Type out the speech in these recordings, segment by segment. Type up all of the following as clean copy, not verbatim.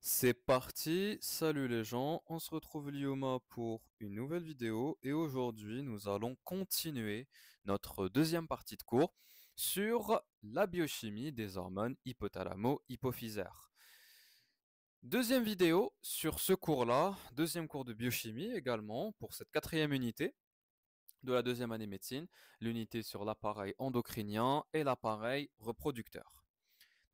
C'est parti, salut les gens, on se retrouve Lioma pour une nouvelle vidéo et aujourd'hui nous allons continuer notre deuxième partie de cours sur la biochimie des hormones hypothalamo-hypophysaires. Deuxième vidéo sur ce cours-là, deuxième cours de biochimie également pour cette quatrième unité de la deuxième année médecine, l'unité sur l'appareil endocrinien et l'appareil reproducteur.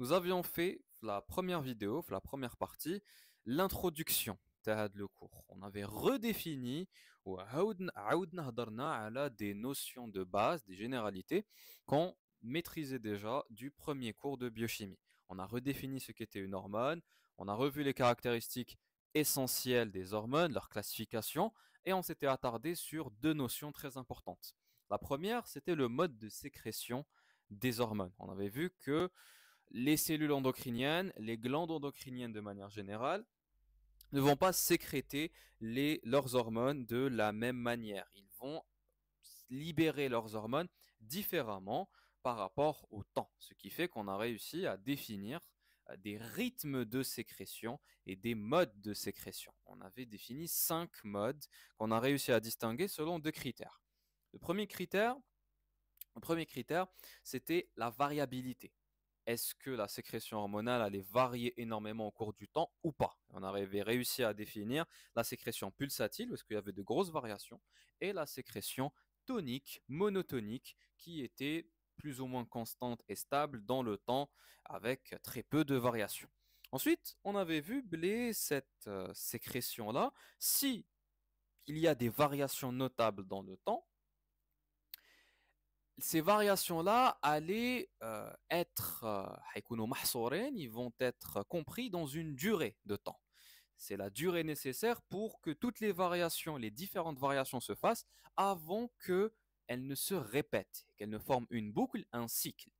Nous avions fait la première vidéo, la première partie, l'introduction تاع le cours. On avait redéfini ou عاودنا هضرنا على des notions de base, des généralités qu'on maîtrisait déjà du premier cours de biochimie. On a redéfini ce qu'était une hormone, on a revu les caractéristiques essentielles des hormones, leur classification, et on s'était attardé sur deux notions très importantes. La première, c'était le mode de sécrétion des hormones. On avait vu que les cellules endocriniennes, les glandes endocriniennes de manière générale, ne vont pas sécréter leurs hormones de la même manière. Ils vont libérer leurs hormones différemment par rapport au temps. Ce qui fait qu'on a réussi à définir des rythmes de sécrétion et des modes de sécrétion. On avait défini 5 modes qu'on a réussi à distinguer selon deux critères. Le premier critère, c'était la variabilité. Est-ce que la sécrétion hormonale allait varier énormément au cours du temps ou pas? On avait réussi à définir la sécrétion pulsatile, parce qu'il y avait de grosses variations, et la sécrétion tonique, monotonique, qui était plus ou moins constante et stable dans le temps, avec très peu de variations. Ensuite, on avait vu cette sécrétion-là, si il y a des variations notables dans le temps, ces variations-là allaient être, ils vont être compris dans une durée de temps. C'est la durée nécessaire pour que toutes les variations, les différentes variations se fassent avant qu'elles ne se répètent, qu'elles ne forment une boucle, un cycle.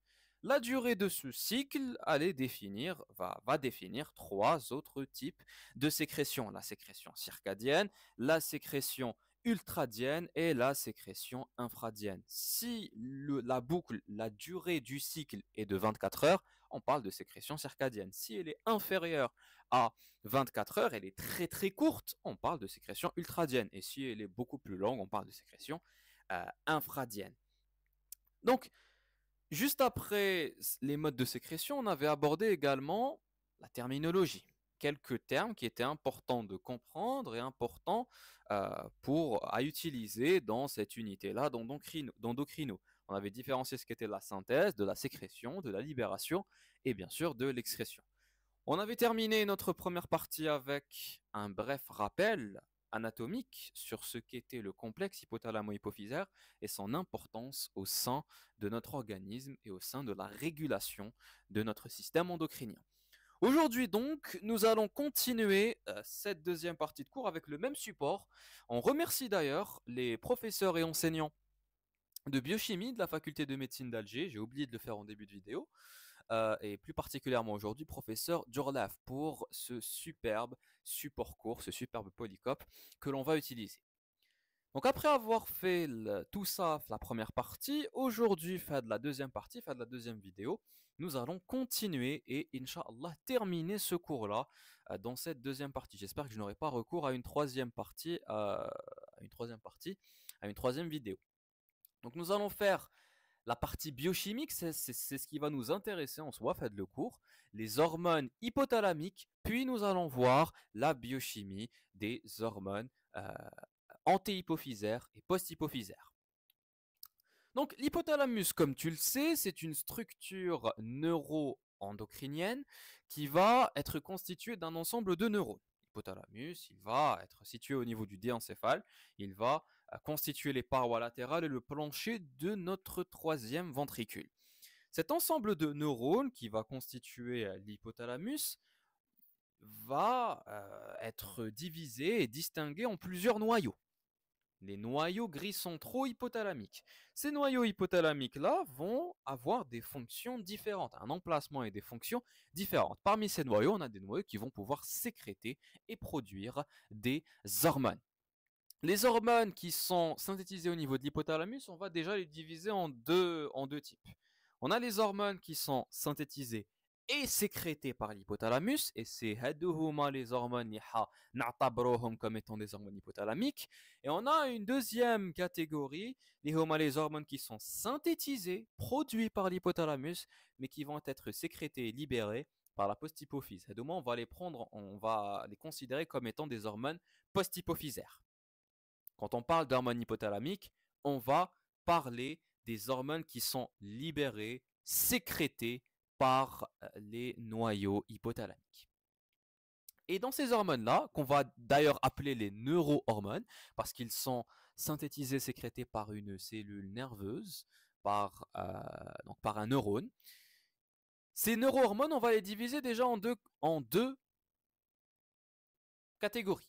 La durée de ce cycle va définir trois autres types de sécrétion. La sécrétion circadienne, la sécrétion ultradienne et la sécrétion infradienne. Si la boucle, la durée du cycle est de 24 heures, on parle de sécrétion circadienne. Si elle est inférieure à 24 heures, elle est très très courte, on parle de sécrétion ultradienne. Et si elle est beaucoup plus longue, on parle de sécrétion infradienne. Donc, juste après les modes de sécrétion, on avait abordé également la terminologie. Quelques termes qui étaient importants de comprendre et importants à utiliser dans cette unité-là d'endocrino. On avait différencié ce qu'était la synthèse, de la sécrétion, de la libération et bien sûr de l'excrétion. On avait terminé notre première partie avec un bref rappel anatomique sur ce qu'était le complexe hypothalamo-hypophysaire et son importance au sein de notre organisme et au sein de la régulation de notre système endocrinien. Aujourd'hui donc, nous allons continuer cette deuxième partie de cours avec le même support. On remercie d'ailleurs les professeurs et enseignants de biochimie de la faculté de médecine d'Alger, j'ai oublié de le faire en début de vidéo, et plus particulièrement aujourd'hui, professeur Djorlaf, pour ce superbe support court, ce superbe polycope que l'on va utiliser. Donc après avoir fait tout ça, la première partie, aujourd'hui, fait de la deuxième partie, fait de la deuxième vidéo, nous allons continuer et, Inch'Allah, terminer ce cours-là dans cette deuxième partie. J'espère que je n'aurai pas recours à une troisième partie, à une troisième vidéo. Donc nous allons faire la partie biochimique, c'est ce qui va nous intéresser en soi, faites le cours, les hormones hypothalamiques, puis nous allons voir la biochimie des hormones antéhypophysaires et posthypophysaires. Donc l'hypothalamus, comme tu le sais, c'est une structure neuro-endocrinienne qui va être constituée d'un ensemble de neurones. L'hypothalamus, il va être situé au niveau du déencéphale, il va constituer les parois latérales et le plancher de notre troisième ventricule. Cet ensemble de neurones qui va constituer l'hypothalamus va être divisé et distingué en plusieurs noyaux. Les noyaux gris centraux hypothalamiques. Ces noyaux hypothalamiques-là vont avoir des fonctions différentes, un emplacement et des fonctions différentes. Parmi ces noyaux, on a des noyaux qui vont pouvoir sécréter et produire des hormones. Les hormones qui sont synthétisées au niveau de l'hypothalamus, on va déjà les diviser en deux types. On a les hormones qui sont synthétisées est sécrété par l'hypothalamus, et c'est les hormones comme étant des hormones hypothalamiques. Et on a une deuxième catégorie, les hormones qui sont synthétisées, produites par l'hypothalamus, mais qui vont être sécrétées et libérées par la posthypophyse. Et on va les prendre, on va les considérer comme étant des hormones posthypophysaires. Quand on parle d'hormones hypothalamiques, on va parler des hormones qui sont libérées, sécrétées par les noyaux hypothalamiques. Et dans ces hormones-là, qu'on va d'ailleurs appeler les neurohormones, parce qu'ils sont synthétisés, sécrétés par une cellule nerveuse, donc par un neurone, ces neurohormones, on va les diviser déjà en deux catégories.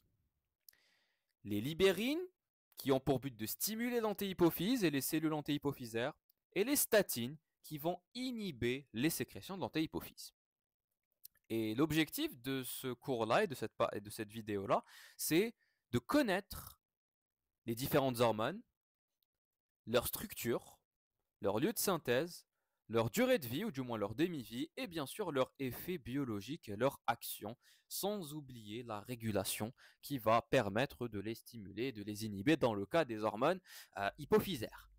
Les libérines, qui ont pour but de stimuler l'antéhypophyse et les cellules antéhypophysaires, et les statines, qui vont inhiber les sécrétions de l'antéhypophyse. Et l'objectif de ce cours-là et de cette vidéo-là, c'est de connaître les différentes hormones, leur structure, leur lieu de synthèse, leur durée de vie, ou du moins leur demi-vie, et bien sûr leur effet biologique et leur action, sans oublier la régulation qui va permettre de les stimuler, de les inhiber dans le cas des hormones hypophysaires.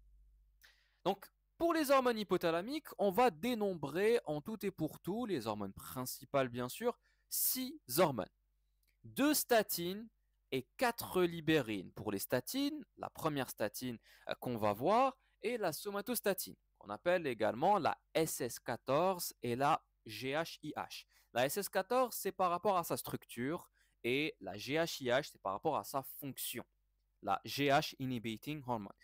Donc, pour les hormones hypothalamiques, on va dénombrer en tout et pour tout, les hormones principales bien sûr, 6 hormones. 2 statines et 4 libérines. Pour les statines, la première statine qu'on va voir est la somatostatine, qu'on appelle également la SS14 et la GHIH. La SS14, c'est par rapport à sa structure et la GHIH, c'est par rapport à sa fonction, la GH Inhibiting Hormone.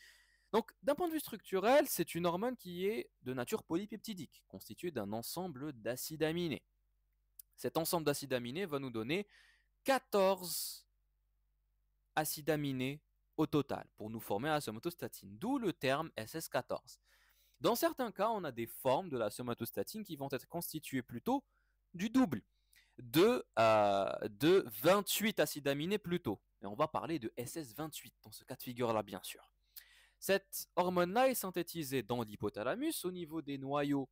Donc, d'un point de vue structurel, c'est une hormone qui est de nature polypeptidique, constituée d'un ensemble d'acides aminés. Cet ensemble d'acides aminés va nous donner 14 acides aminés au total pour nous former la somatostatine, d'où le terme SS14. Dans certains cas, on a des formes de la somatostatine qui vont être constituées plutôt du double, de 28 acides aminés plutôt. Et on va parler de SS28 dans ce cas de figure-là, bien sûr. Cette hormone-là est synthétisée dans l'hypothalamus au niveau des noyaux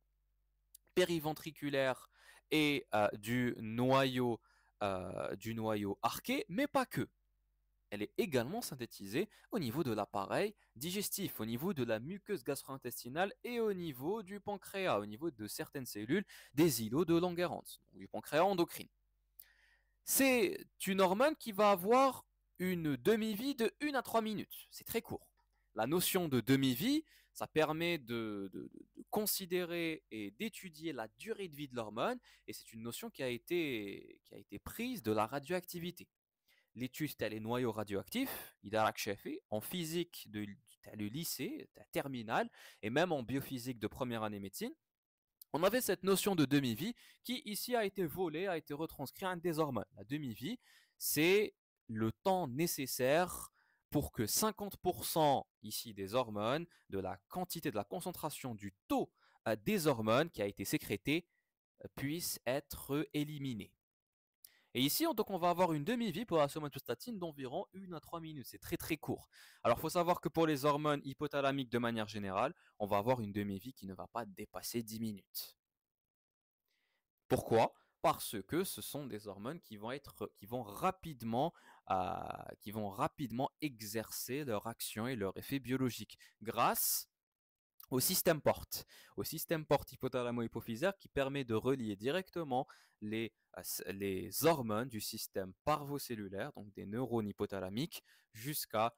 périventriculaires et du noyau arqué, mais pas que. Elle est également synthétisée au niveau de l'appareil digestif, au niveau de la muqueuse gastro-intestinale et au niveau du pancréas, au niveau de certaines cellules des îlots de Langerhans, du pancréas endocrine. C'est une hormone qui va avoir une demi-vie de 1 à 3 minutes. C'est très court. La notion de demi-vie, ça permet de considérer et d'étudier la durée de vie de l'hormone, et c'est une notion qui a été prise de la radioactivité. L'étude les noyaux radioactifs, en physique de le lycée, terminale, et même en biophysique de première année médecine, on avait cette notion de demi-vie qui ici a été volée, a été retranscrite en des hormones. La demi-vie, c'est le temps nécessaire pour que 50% ici des hormones, de la quantité, de la concentration du taux des hormones qui a été sécrété, puisse être éliminé. Et ici, donc, on va avoir une demi-vie pour la somatostatine d'environ 1 à 3 minutes. C'est très très court. Alors, il faut savoir que pour les hormones hypothalamiques de manière générale, on va avoir une demi-vie qui ne va pas dépasser 10 minutes. Pourquoi ? Parce que ce sont des hormones qui vont rapidement exercer leur action et leur effet biologique grâce au système porte hypothalamo-hypophysaire qui permet de relier directement les hormones du système parvocellulaire, donc des neurones hypothalamiques, jusqu'à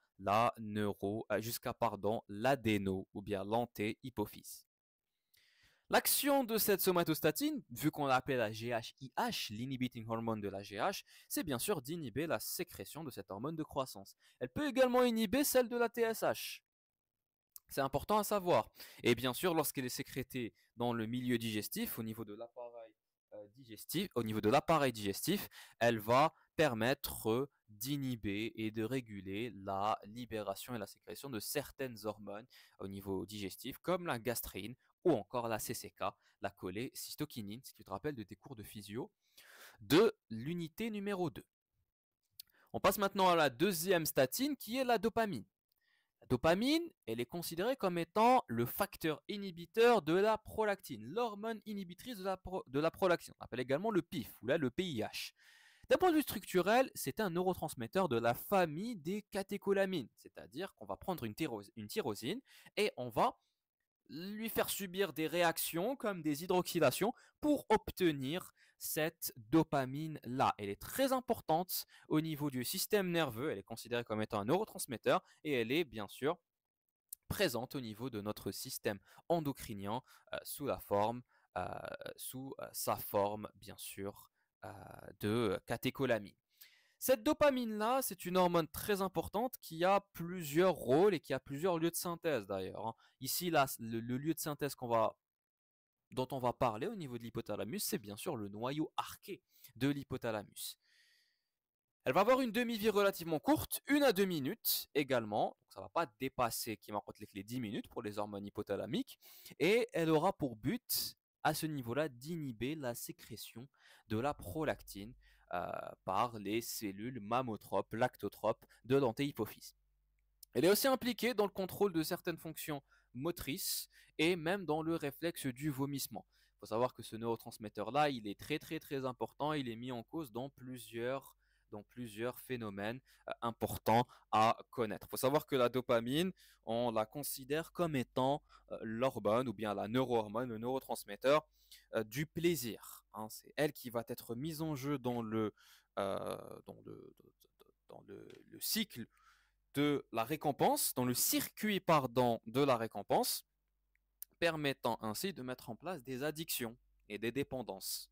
l'adéno ou bien l'antéhypophyse. L'action de cette somatostatine, vu qu'on l'appelle la GHIH, l'inhibiting hormone de la GH, c'est bien sûr d'inhiber la sécrétion de cette hormone de croissance. Elle peut également inhiber celle de la TSH. C'est important à savoir. Et bien sûr, lorsqu'elle est sécrétée dans le milieu digestif, au niveau de l'appareil digestif, elle va permettre d'inhiber et de réguler la libération et la sécrétion de certaines hormones au niveau digestif, comme la gastrine ou encore la CCK, la cholécystokinine, si tu te rappelles de tes cours de physio, de l'unité numéro 2. On passe maintenant à la deuxième statine qui est la dopamine. La dopamine, elle est considérée comme étant le facteur inhibiteur de la prolactine, l'hormone inhibitrice de la prolactine. On appelle également le PIF ou là le PIH. D'un point de vue structurel, c'est un neurotransmetteur de la famille des catécholamines, c'est-à-dire qu'on va prendre une tyrosine et on va lui faire subir des réactions comme des hydroxylations pour obtenir cette dopamine-là. Elle est très importante au niveau du système nerveux, elle est considérée comme étant un neurotransmetteur et elle est bien sûr présente au niveau de notre système endocrinien sous la forme, euh, sous sa forme bien sûr de catécholamine. Cette dopamine-là, c'est une hormone très importante qui a plusieurs rôles et qui a plusieurs lieux de synthèse d'ailleurs, hein. Ici, là, le lieu de synthèse dont on va parler au niveau de l'hypothalamus, c'est bien sûr le noyau arqué de l'hypothalamus. Elle va avoir une demi-vie relativement courte, 1 à 2 minutes également. Donc ça ne va pas dépasser qui marque les 10 minutes pour les hormones hypothalamiques. Et elle aura pour but, à ce niveau-là, d'inhiber la sécrétion de la prolactine par les cellules mammotropes, lactotropes de l'antéhypophyse. Elle est aussi impliquée dans le contrôle de certaines fonctions motrices et même dans le réflexe du vomissement. Il faut savoir que ce neurotransmetteur-là, il est très très très important, il est mis en cause dans plusieurs phénomènes importants à connaître. Il faut savoir que la dopamine, on la considère comme étant l'hormone ou bien la neurohormone, le neurotransmetteur du plaisir, hein. C'est elle qui va être mise en jeu euh, dans le, le cycle de la récompense, dans le circuit pardon, de la récompense, permettant ainsi de mettre en place des addictions et des dépendances.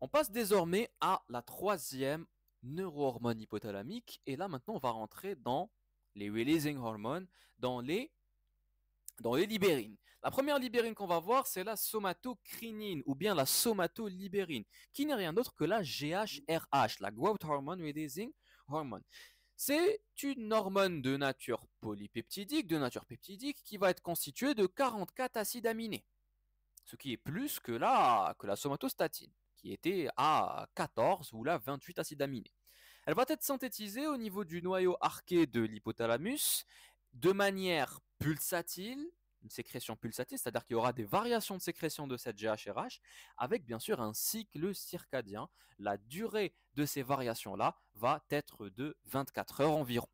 On passe désormais à la troisième neurohormone hypothalamique et là maintenant on va rentrer dans les releasing hormones, dans les libérines. La première libérine qu'on va voir, c'est la somatocrinine ou bien la somatolibérine, qui n'est rien d'autre que la GHRH, la Growth Hormone Releasing Hormone. C'est une hormone de nature polypeptidique, qui va être constituée de 44 acides aminés, ce qui est plus que la somatostatine, qui était à 14 ou là 28 acides aminés. Elle va être synthétisée au niveau du noyau arqué de l'hypothalamus de manière pulsatile, une sécrétion pulsatile, c'est-à-dire qu'il y aura des variations de sécrétion de cette GHRH avec bien sûr un cycle circadien. La durée de ces variations-là va être de 24 heures environ.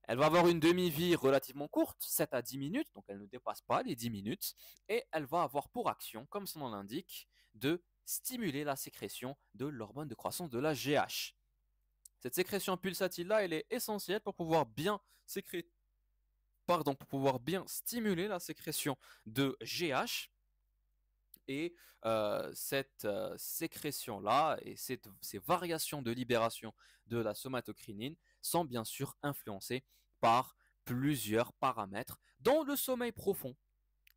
Elle va avoir une demi-vie relativement courte, 7 à 10 minutes, donc elle ne dépasse pas les 10 minutes, et elle va avoir pour action, comme son nom l'indique, de stimuler la sécrétion de l'hormone de croissance de la GH. Cette sécrétion pulsatile-là, elle est essentielle pour pouvoir bien pour pouvoir bien stimuler la sécrétion de GH. Et cette sécrétion-là et ces variations de libération de la somatocrinine sont bien sûr influencées par plusieurs paramètres, dont le sommeil profond,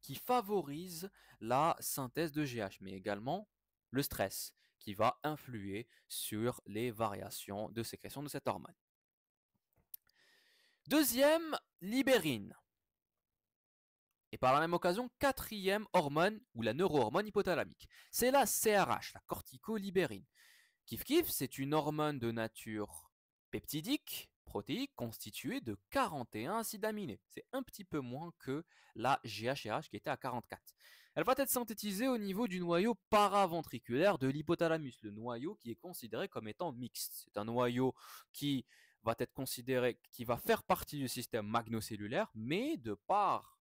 qui favorise la synthèse de GH, mais également le stress, qui va influer sur les variations de sécrétion de cette hormone. Deuxième, libérine. Et par la même occasion, quatrième hormone ou la neurohormone hypothalamique. C'est la CRH, la corticolibérine. Kif kif, c'est une hormone de nature peptidique, protéique, constituée de 41 acides aminés. C'est un petit peu moins que la GHRH qui était à 44. Elle va être synthétisée au niveau du noyau paraventriculaire de l'hypothalamus, le noyau qui est considéré comme étant mixte. C'est un noyau qui va être considéré, qui va faire partie du système magnocellulaire, mais de par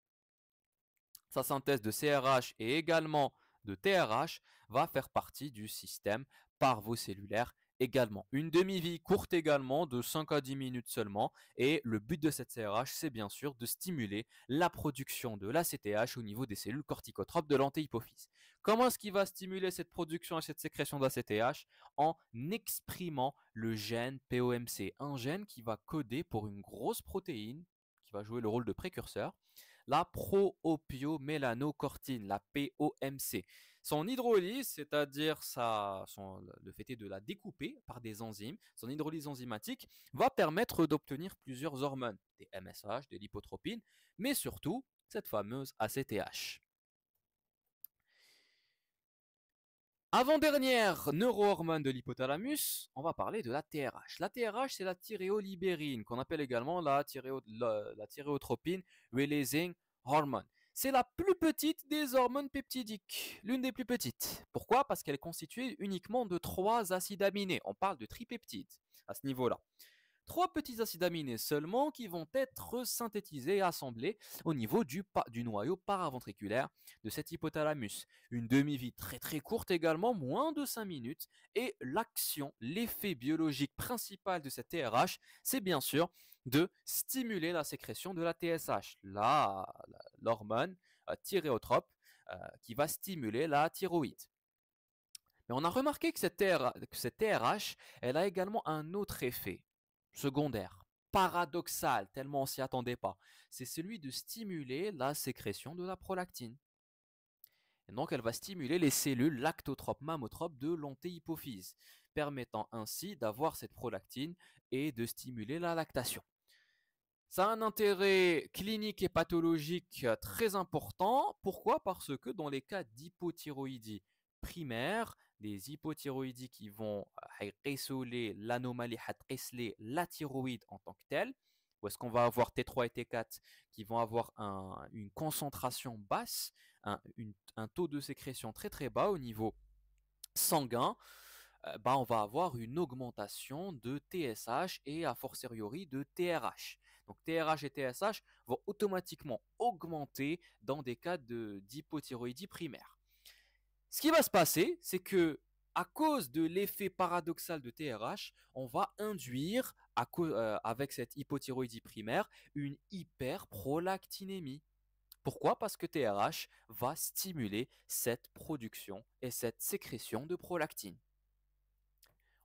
sa synthèse de CRH et également de TRH va faire partie du système parvocellulaire également. Une demi-vie courte également de 5 à 10 minutes seulement et le but de cette CRH c'est bien sûr de stimuler la production de l'ACTH au niveau des cellules corticotropes de l'antéhypophyse. Comment est-ce qu'il va stimuler cette production et cette sécrétion d'ACTH? En exprimant le gène POMC, un gène qui va coder pour une grosse protéine qui va jouer le rôle de précurseur, la proopiomelanocortine, la POMC. Son hydrolyse, c'est-à-dire le fait de la découper par des enzymes, son hydrolyse enzymatique va permettre d'obtenir plusieurs hormones, des MSH, des lipotropines, mais surtout cette fameuse ACTH. Avant-dernière neurohormone de l'hypothalamus, on va parler de la TRH. La TRH, c'est la thyréolibérine, qu'on appelle également la thyréotropine releasing hormone. C'est la plus petite des hormones peptidiques, l'une des plus petites. Pourquoi? Parce qu'elle est constituée uniquement de 3 acides aminés. On parle de tripeptides à ce niveau-là. 3 petits acides aminés seulement qui vont être synthétisés et assemblés au niveau du noyau paraventriculaire de cet hypothalamus. Une demi-vie très très courte également, moins de 5 minutes. Et l'action, l'effet biologique principal de cette TRH, c'est bien sûr de stimuler la sécrétion de la TSH, l'hormone thyréotrope qui va stimuler la thyroïde. Mais on a remarqué que cette TRH, elle a également un autre effet secondaire, paradoxal, tellement on s'y attendait pas. C'est celui de stimuler la sécrétion de la prolactine. Et donc elle va stimuler les cellules lactotropes mammotropes de l'antéhypophyse, permettant ainsi d'avoir cette prolactine et de stimuler la lactation. Ça a un intérêt clinique et pathologique très important. Pourquoi? Parce que dans les cas d'hypothyroïdie primaire, des hypothyroïdies qui vont résoler l'anomalie, la thyroïde en tant que telle, où est-ce qu'on va avoir T3 et T4 qui vont avoir une concentration basse, un taux de sécrétion très très bas au niveau sanguin, on va avoir une augmentation de TSH et a fortiori de TRH. Donc TRH et TSH vont automatiquement augmenter dans des cas d'hypothyroïdie primaire. Ce qui va se passer, c'est que à cause de l'effet paradoxal de TRH, on va induire avec cette hypothyroïdie primaire une hyperprolactinémie. Pourquoi? Parce que TRH va stimuler cette production et cette sécrétion de prolactine.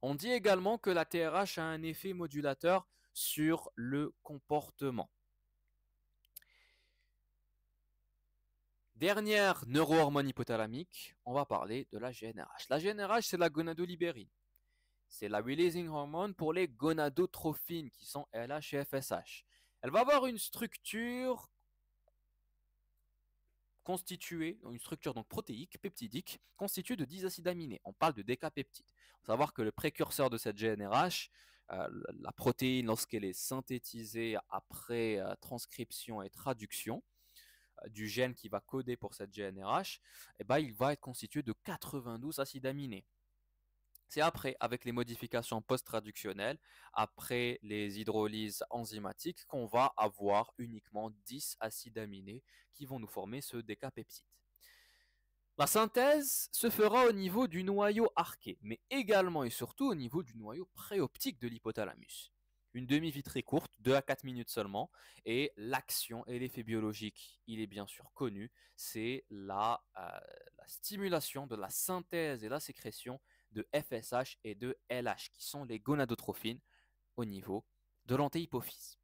On dit également que la TRH a un effet modulateur sur le comportement. Dernière neurohormone hypothalamique, on va parler de la GnRH. La GnRH, c'est la gonadolibérine. C'est la releasing hormone pour les gonadotrophines qui sont LH et FSH. Elle va avoir une structure une structure donc protéique, peptidique, constituée de 10 acides aminés. On parle de décapeptides. Il faut savoir que le précurseur de cette GnRH, la protéine, lorsqu'elle est synthétisée après transcription et traduction du gène qui va coder pour cette GnRH, il va être constitué de 92 acides aminés. C'est après, avec les modifications post-traductionnelles, après les hydrolyses enzymatiques, qu'on va avoir uniquement 10 acides aminés qui vont nous former ce décapeptide. La synthèse se fera au niveau du noyau arqué, mais également et surtout au niveau du noyau préoptique de l'hypothalamus. Une demi-vie très courte, 2 à 4 minutes seulement, et l'action et l'effet biologique, il est bien sûr connu, c'est la stimulation de la synthèse et la sécrétion de FSH et de LH, qui sont les gonadotrophines au niveau de l'antéhypophyse.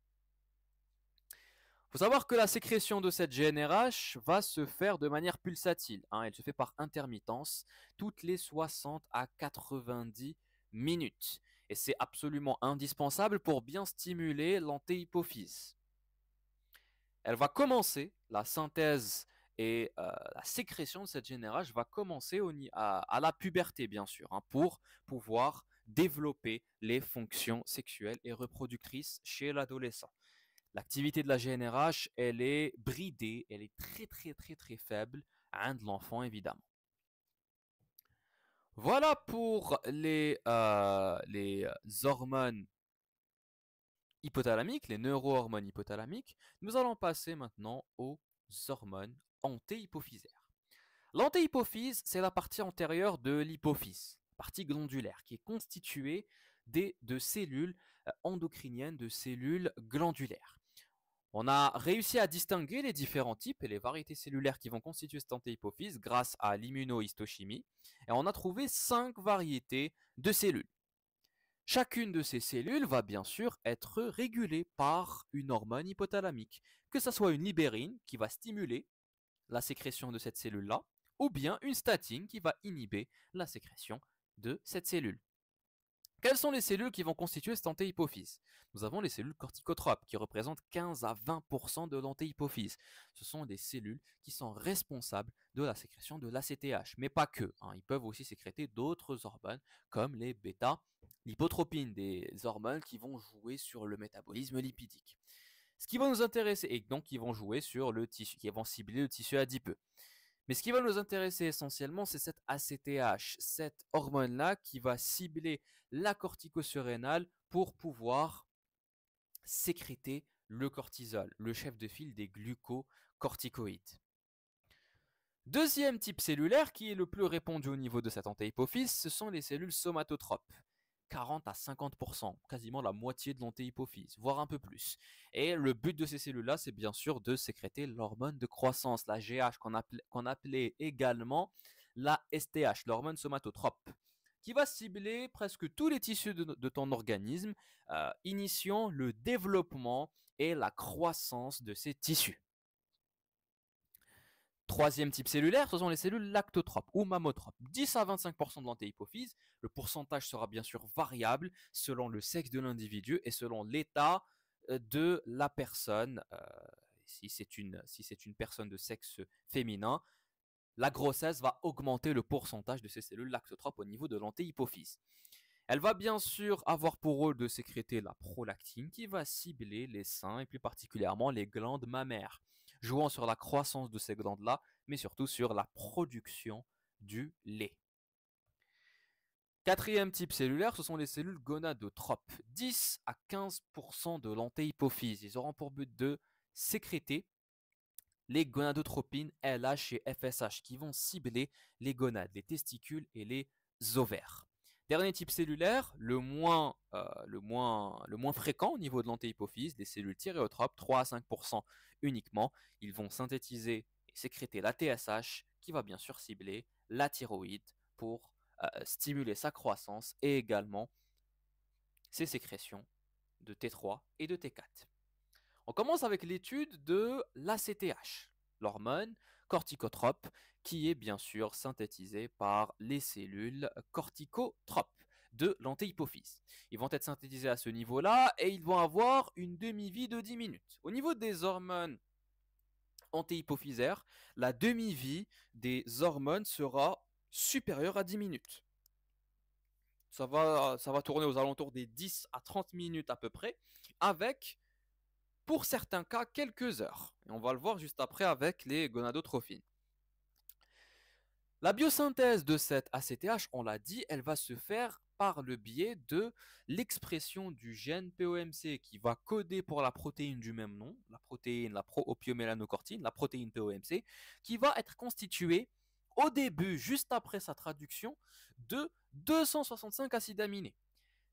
Il faut savoir que la sécrétion de cette GnRH va se faire de manière pulsatile. Elle se fait par intermittence toutes les 60 à 90 minutes. Et c'est absolument indispensable pour bien stimuler l'antéhypophyse. Elle va commencer, la synthèse et la sécrétion de cette GnRH va commencer à la puberté, bien sûr, pour pouvoir développer les fonctions sexuelles et reproductrices chez l'adolescent. L'activité de la GnRH, elle est bridée, elle est très très très très faible de l'enfant évidemment. Voilà pour les hormones hypothalamiques, les neurohormones hypothalamiques. Nous allons passer maintenant aux hormones antéhypophysaires. L'antéhypophyse, c'est la partie antérieure de l'hypophyse, partie glandulaire, qui est constituée de cellules endocriniennes, de cellules glandulaires. On a réussi à distinguer les différents types et les variétés cellulaires qui vont constituer cette antéhypophyse grâce à l'immunohistochimie. Et on a trouvé 5 variétés de cellules. Chacune de ces cellules va bien sûr être régulée par une hormone hypothalamique, que ce soit une libérine qui va stimuler la sécrétion de cette cellule-là, ou bien une statine qui va inhiber la sécrétion de cette cellule. Quelles sont les cellules qui vont constituer cette antéhypophyse? Nous avons les cellules corticotropes qui représentent 15 à 20% de l'antéhypophyse. Ce sont des cellules qui sont responsables de la sécrétion de l'ACTH, mais pas que, hein. Ils peuvent aussi sécréter d'autres hormones comme les bêta-lipotropines, des hormones qui vont jouer sur le métabolisme lipidique. Ce qui va nous intéresser, et donc qui vont jouer sur le tissu, qui vont cibler le tissu adipeux. Mais ce qui va nous intéresser essentiellement, c'est cette ACTH, cette hormone-là qui va cibler la corticosurrénale pour pouvoir sécréter le cortisol, le chef de file des glucocorticoïdes. Deuxième type cellulaire qui est le plus répandu au niveau de cette antéhypophyse, ce sont les cellules somatotropes. 40 à 50%, quasiment la moitié de l'antéhypophyse, voire un peu plus. Et le but de ces cellules-là, c'est bien sûr de sécréter l'hormone de croissance, la GH, qu'on appelait également la STH, l'hormone somatotrope, qui va cibler presque tous les tissus de ton organisme, initiant le développement et la croissance de ces tissus. Troisième type cellulaire, ce sont les cellules lactotropes ou mammotropes. 10 à 25% de l'antéhypophyse. Le pourcentage sera bien sûr variable selon le sexe de l'individu et selon l'état de la personne. Si c'est une personne de sexe féminin, la grossesse va augmenter le pourcentage de ces cellules lactotropes au niveau de l'antéhypophyse. Elle va bien sûr avoir pour rôle de sécréter la prolactine qui va cibler les seins et plus particulièrement les glandes mammaires, jouant sur la croissance de ces glandes-là, mais surtout sur la production du lait. Quatrième type cellulaire, ce sont les cellules gonadotropes. 10 à 15% de l'antéhypophyse. Ils auront pour but de sécréter les gonadotropines LH et FSH qui vont cibler les gonades, les testicules et les ovaires. Dernier type cellulaire, le moins fréquent au niveau de l'antéhypophyse, les cellules thyréotropes, 3 à 5% uniquement. Ils vont synthétiser et sécréter la TSH qui va bien sûr cibler la thyroïde pour stimuler sa croissance et également ses sécrétions de T3 et de T4. On commence avec l'étude de l'ACTH, l'hormone corticotrope, qui est bien sûr synthétisée par les cellules corticotropes de l'antéhypophyse. Ils vont être synthétisés à ce niveau-là et ils vont avoir une demi-vie de 10 minutes. Au niveau des hormones antéhypophysaires, la demi-vie des hormones sera supérieure à 10 minutes. Ça va tourner aux alentours des 10 à 30 minutes à peu près, avec pour certains cas quelques heures. Et on va le voir juste après avec les gonadotrophines. La biosynthèse de cette ACTH, on l'a dit, elle va se faire par le biais de l'expression du gène POMC qui va coder pour la protéine du même nom, la protéine, la pro-opiomelanocortine, la protéine POMC, qui va être constituée au début, juste après sa traduction, de 265 acides aminés.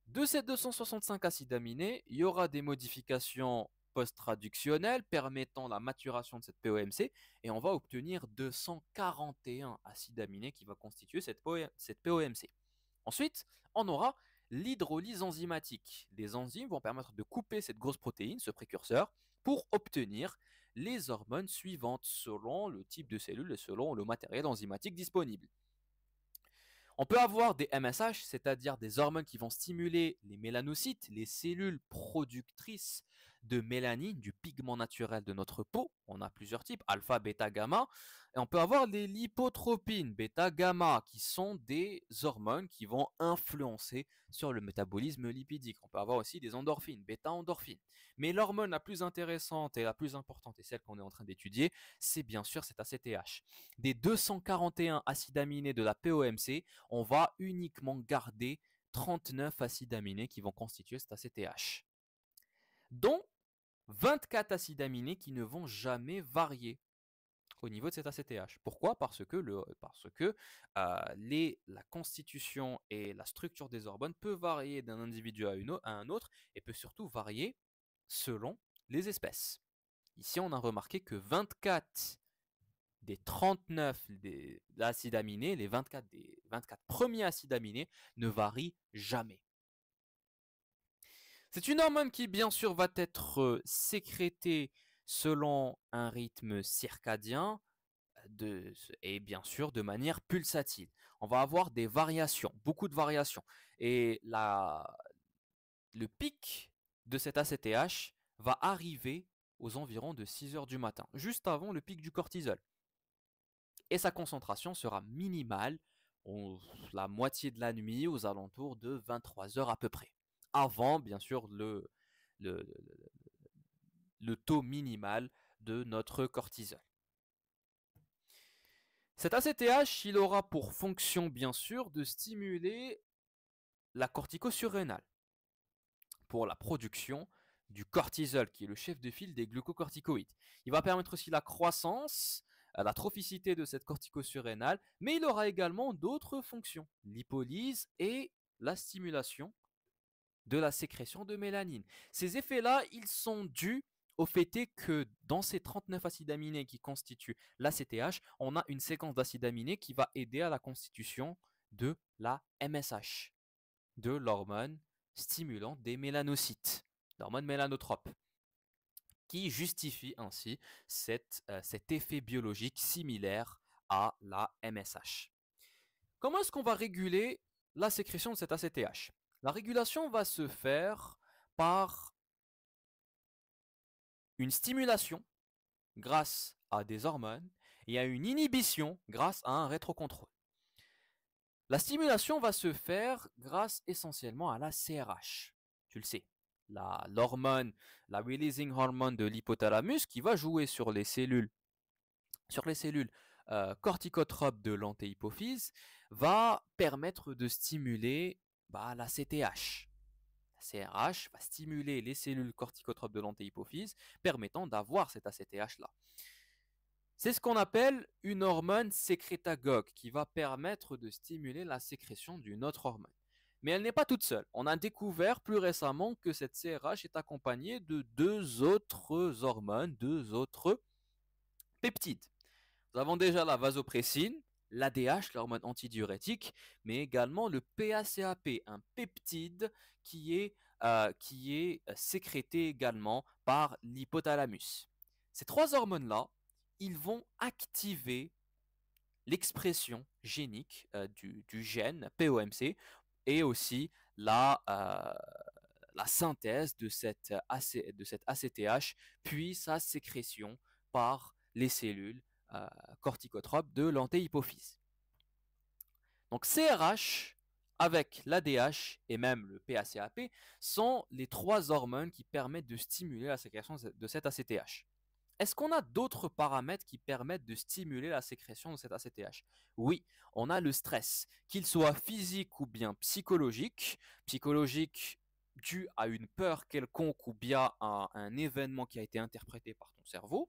De ces 265 acides aminés, il y aura des modifications post-traductionnelles permettant la maturation de cette POMC et on va obtenir 241 acides aminés qui va constituer cette POMC. Ensuite, on aura l'hydrolyse enzymatique. Les enzymes vont permettre de couper cette grosse protéine, ce précurseur, pour obtenir les hormones suivantes selon le type de cellule et selon le matériel enzymatique disponible. On peut avoir des MSH, c'est-à-dire des hormones qui vont stimuler les mélanocytes, les cellules productrices de mélanine, du pigment naturel de notre peau. On a plusieurs types, alpha, bêta, gamma. Et on peut avoir les lipotropines, bêta, gamma, qui sont des hormones qui vont influencer sur le métabolisme lipidique. On peut avoir aussi des endorphines, bêta-endorphines. Mais l'hormone la plus intéressante et la plus importante, et celle qu'on est en train d'étudier, c'est bien sûr cette ACTH. Des 241 acides aminés de la POMC, on va uniquement garder 39 acides aminés qui vont constituer cet ACTH, dont 24 acides aminés qui ne vont jamais varier au niveau de cet ACTH. Pourquoi? Parce que la constitution et la structure des hormones peut varier d'un individu à un autre et peut surtout varier selon les espèces. Ici, on a remarqué que 24 des 39 des acides aminés, les 24 des 24 premiers acides aminés ne varient jamais. C'est une hormone qui, bien sûr, va être sécrétée selon un rythme circadien et bien sûr de manière pulsatile. On va avoir des variations, beaucoup de variations. Et le pic de cet ACTH va arriver aux environs de 6 heures du matin, juste avant le pic du cortisol. Et sa concentration sera minimale la moitié de la nuit, aux alentours de 23 heures à peu près. Avant, bien sûr, le, le taux minimal de notre cortisol. Cet ACTH, il aura pour fonction, bien sûr, de stimuler la cortico-surrénale pour la production du cortisol, qui est le chef de file des glucocorticoïdes. Il va permettre aussi la croissance, la trophicité de cette cortico-surrénale, mais il aura également d'autres fonctions, l'hypolyse et la stimulation de la sécrétion de mélanine. Ces effets-là, ils sont dus au fait que dans ces 39 acides aminés qui constituent l'ACTH, on a une séquence d'acides aminés qui va aider à la constitution de la MSH, de l'hormone stimulant des mélanocytes, l'hormone mélanotrope, qui justifie ainsi cet effet biologique similaire à la MSH. Comment est-ce qu'on va réguler la sécrétion de cet ACTH? La régulation va se faire par une stimulation grâce à des hormones et à une inhibition grâce à un rétrocontrôle. La stimulation va se faire grâce essentiellement à la CRH. Tu le sais, l'hormone, la releasing hormone de l'hypothalamus qui va jouer sur les cellules corticotropes de l'antéhypophyse va permettre de stimuler la CTH. La CRH va stimuler les cellules corticotropes de l'antéhypophyse, permettant d'avoir cet ACTH-là. C'est ce qu'on appelle une hormone sécrétagogue qui va permettre de stimuler la sécrétion d'une autre hormone. Mais elle n'est pas toute seule. On a découvert plus récemment que cette CRH est accompagnée de deux autres hormones, deux autres peptides. Nous avons déjà la vasopressine, l'ADH, l'hormone antidiurétique, mais également le PACAP, un peptide qui est sécrété également par l'hypothalamus. Ces trois hormones-là, ils vont activer l'expression génique du gène POMC et aussi la synthèse de cet ACTH, puis sa sécrétion par les cellules corticotropes de l'antéhypophyse. Donc CRH avec l'ADH et même le PACAP sont les trois hormones qui permettent de stimuler la sécrétion de cet ACTH. Est-ce qu'on a d'autres paramètres qui permettent de stimuler la sécrétion de cet ACTH? Oui, on a le stress, qu'il soit physique ou bien psychologique. Psychologique dû à une peur quelconque ou bien à un événement qui a été interprété par ton cerveau,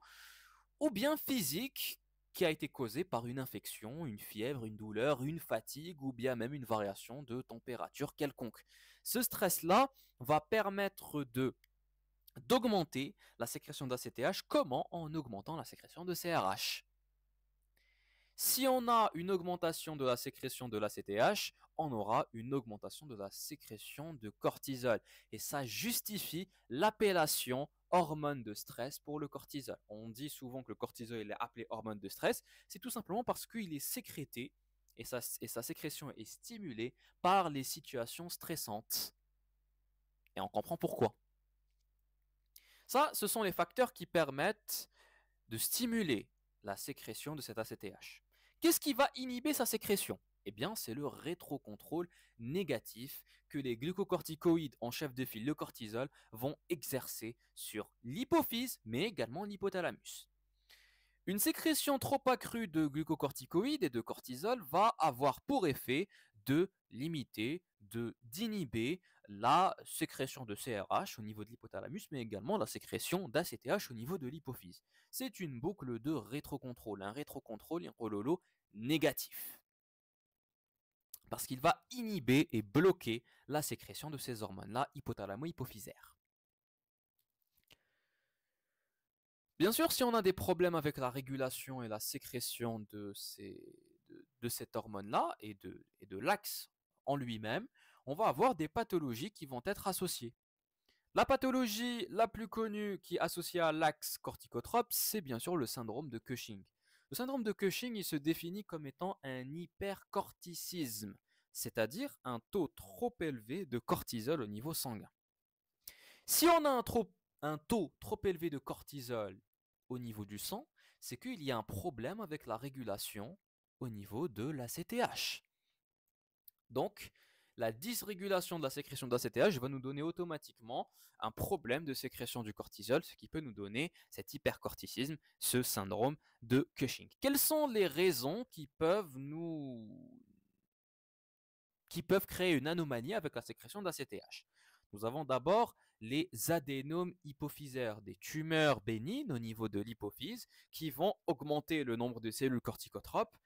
ou bien physique qui a été causé par une infection, une fièvre, une douleur, une fatigue ou bien même une variation de température quelconque. Ce stress-là va permettre d'augmenter la sécrétion d'ACTH. Comment? En augmentant la sécrétion de CRH. Si on a une augmentation de la sécrétion de l'ACTH, on aura une augmentation de la sécrétion de cortisol. Et ça justifie l'appellation hormone de stress pour le cortisol. On dit souvent que le cortisol est appelé hormone de stress. C'est tout simplement parce qu'il est sécrété et sa sécrétion est stimulée par les situations stressantes. Et on comprend pourquoi. Ça, ce sont les facteurs qui permettent de stimuler la sécrétion de cet ACTH. Qu'est-ce qui va inhiber sa sécrétion? Eh bien, c'est le rétrocontrôle négatif que les glucocorticoïdes en chef de file, le cortisol, vont exercer sur l'hypophyse, mais également l'hypothalamus. Une sécrétion trop accrue de glucocorticoïdes et de cortisol va avoir pour effet de limiter, d'inhiber la sécrétion de CRH au niveau de l'hypothalamus, mais également la sécrétion d'ACTH au niveau de l'hypophyse. C'est une boucle de rétrocontrôle, un rétrocontrôle négatif. Parce qu'il va inhiber et bloquer la sécrétion de ces hormones-là hypothalamo-hypophysaires. Bien sûr, si on a des problèmes avec la régulation et la sécrétion de cette hormone-là et de l'axe en lui-même, on va avoir des pathologies qui vont être associées. La pathologie la plus connue qui est associée à l'axe corticotrope, c'est bien sûr le syndrome de Cushing. Le syndrome de Cushing, il se définit comme étant un hypercorticisme, c'est-à-dire un taux trop élevé de cortisol au niveau sanguin. Si on a un taux trop élevé de cortisol au niveau du sang, c'est qu'il y a un problème avec la régulation au niveau de l'ACTH. Donc, la dysrégulation de la sécrétion d'ACTH va nous donner automatiquement un problème de sécrétion du cortisol, ce qui peut nous donner cet hypercorticisme, ce syndrome de Cushing. Quelles sont les raisons qui peuvent créer une anomalie avec la sécrétion d'ACTH? Nous avons d'abord les adénomes hypophysaires, des tumeurs bénignes au niveau de l'hypophyse qui vont augmenter le nombre de cellules corticotropes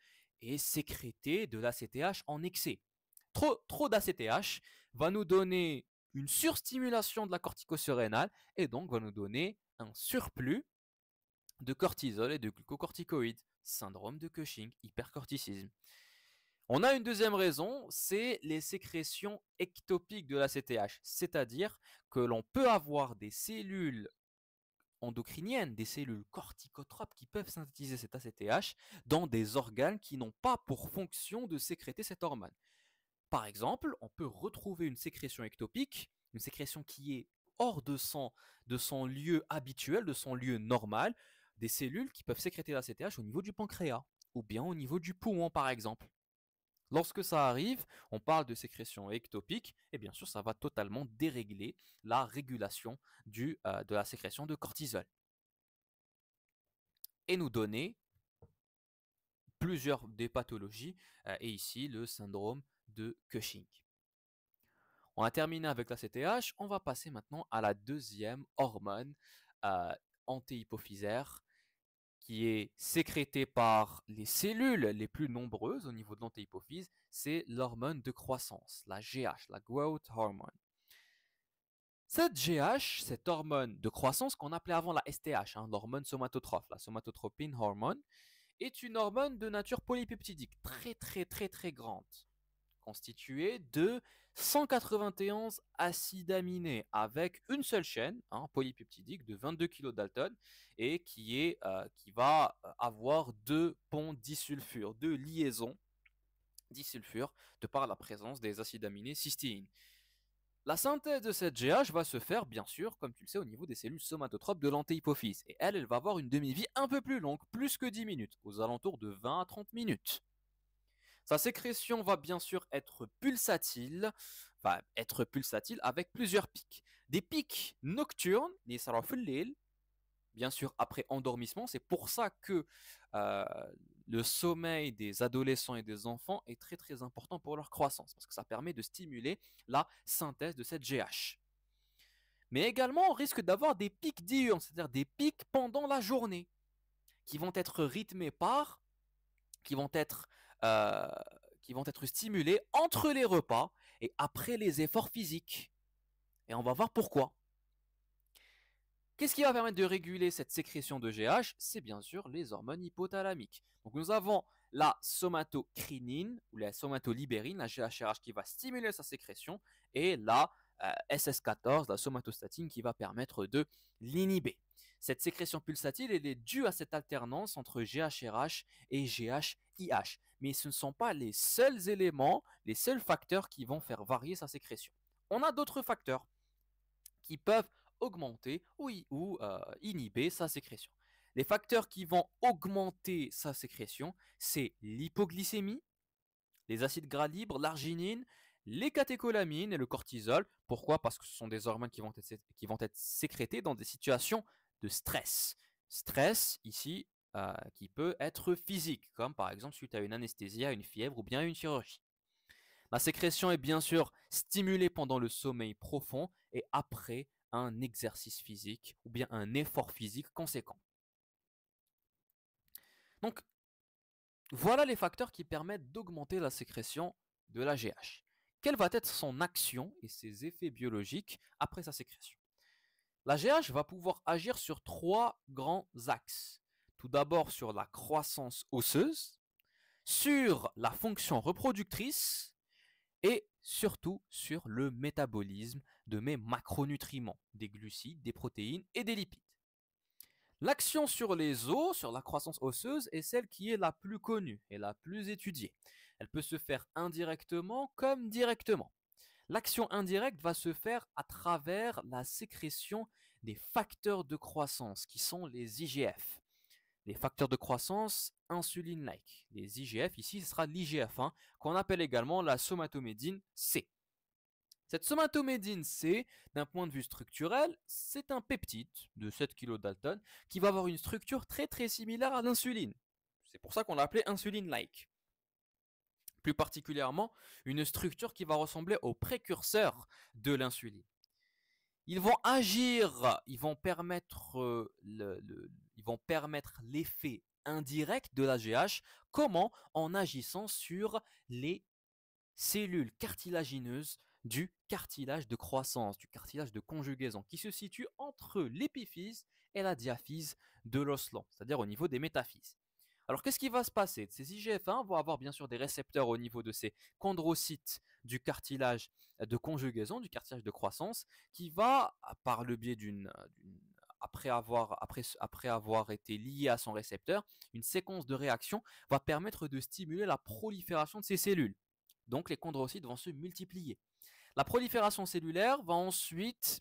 et sécréter de l'ACTH en excès. Trop d'ACTH va nous donner une surstimulation de la corticosurrénale et donc va nous donner un surplus de cortisol et de glucocorticoïdes, syndrome de Cushing, hypercorticisme. On a une deuxième raison, c'est les sécrétions ectopiques de l'ACTH, c'est-à-dire que l'on peut avoir des cellules endocriniennes, des cellules corticotropes qui peuvent synthétiser cet ACTH dans des organes qui n'ont pas pour fonction de sécréter cette hormone. Par exemple, on peut retrouver une sécrétion ectopique, une sécrétion qui est hors de son lieu habituel, de son lieu normal, des cellules qui peuvent sécréter l'ACTH au niveau du pancréas ou bien au niveau du poumon par exemple. Lorsque ça arrive, on parle de sécrétion ectopique et bien sûr ça va totalement dérégler la régulation de la sécrétion de cortisol et nous donner plusieurs des pathologies et ici le syndrome de Cushing. On a terminé avec la CTH, on va passer maintenant à la deuxième hormone antéhypophysaire qui est sécrétée par les cellules les plus nombreuses au niveau de l'antéhypophyse, c'est l'hormone de croissance, la GH, la Growth Hormone. Cette GH, cette hormone de croissance qu'on appelait avant la STH, l'hormone somatotrophe, la somatotropine hormone, est une hormone de nature polypeptidique très grande, constituée de 191 acides aminés avec une seule chaîne polypeptidique de 22 kilodalton et qui va avoir deux ponts disulfure, deux liaisons disulfure de par la présence des acides aminés cystéine. La synthèse de cette GH va se faire, bien sûr, comme tu le sais, au niveau des cellules somatotropes de l'antéhypophyse. Et elle va avoir une demi-vie un peu plus longue, plus que 10 minutes, aux alentours de 20 à 30 minutes. Sa sécrétion va bien sûr être pulsatile, avec plusieurs pics. Des pics nocturnes, les sarafulil, bien sûr après endormissement. C'est pour ça que euh, le sommeil des adolescents et des enfants est très important pour leur croissance, parce que ça permet de stimuler la synthèse de cette GH. Mais également, on risque d'avoir des pics diurnes, c'est-à-dire des pics pendant la journée, qui vont être rythmés qui vont être, euh, qui vont être stimulés entre les repas et après les efforts physiques. Et on va voir pourquoi. Qu'est-ce qui va permettre de réguler cette sécrétion de GH? C'est bien sûr les hormones hypothalamiques. Donc nous avons la somatocrinine ou la somatolibérine, la GHRH qui va stimuler sa sécrétion, et la SS14, la somatostatine qui va permettre de l'inhiber. Cette sécrétion pulsatile elle est due à cette alternance entre GHRH et GHIH. Mais ce ne sont pas les seuls éléments, les seuls facteurs qui vont faire varier sa sécrétion. On a d'autres facteurs qui peuvent augmenter ou inhiber sa sécrétion. Les facteurs qui vont augmenter sa sécrétion, c'est l'hypoglycémie, les acides gras libres, l'arginine, les catécholamines et le cortisol. Pourquoi? Parce que ce sont des hormones qui vont être sécrétées dans des situations de stress. Stress, ici, qui peut être physique, comme par exemple suite à une anesthésie, à une fièvre ou bien à une chirurgie. La sécrétion est bien sûr stimulée pendant le sommeil profond et après un exercice physique ou bien un effort physique conséquent. Donc, voilà les facteurs qui permettent d'augmenter la sécrétion de la GH. Quelle va être son action et ses effets biologiques après sa sécrétion? La GH va pouvoir agir sur trois grands axes. Tout d'abord sur la croissance osseuse, sur la fonction reproductrice et surtout sur le métabolisme de mes macronutriments, des glucides, des protéines et des lipides. L'action sur les os, sur la croissance osseuse, est celle qui est la plus connue et la plus étudiée. Elle peut se faire indirectement comme directement. L'action indirecte va se faire à travers la sécrétion des facteurs de croissance qui sont les IGF. Les facteurs de croissance insuline-like. Les IGF, ici, ce sera l'IGF1, qu'on appelle également la somatomédine C. Cette somatomédine C, d'un point de vue structurel, c'est un peptide de 7 kilodalton qui va avoir une structure très très similaire à l'insuline. C'est pour ça qu'on l'a appelé insuline-like. Plus particulièrement, une structure qui va ressembler au précurseur de l'insuline. Ils vont agir, ils vont permettre l'effet indirect de l'AGH. Comment? En agissant sur les cellules cartilagineuses du cartilage de croissance, du cartilage de conjugaison, qui se situe entre l'épiphyse et la diaphyse de l'os lent, c'est-à-dire au niveau des métaphyses. Alors, qu'est-ce qui va se passer? Ces IGF-1 vont avoir bien sûr des récepteurs au niveau de ces chondrocytes du cartilage de conjugaison, du cartilage de croissance, qui va, par le biais après avoir été lié à son récepteur, une séquence de réactions va permettre de stimuler la prolifération de ces cellules. Donc les chondrocytes vont se multiplier. La prolifération cellulaire va ensuite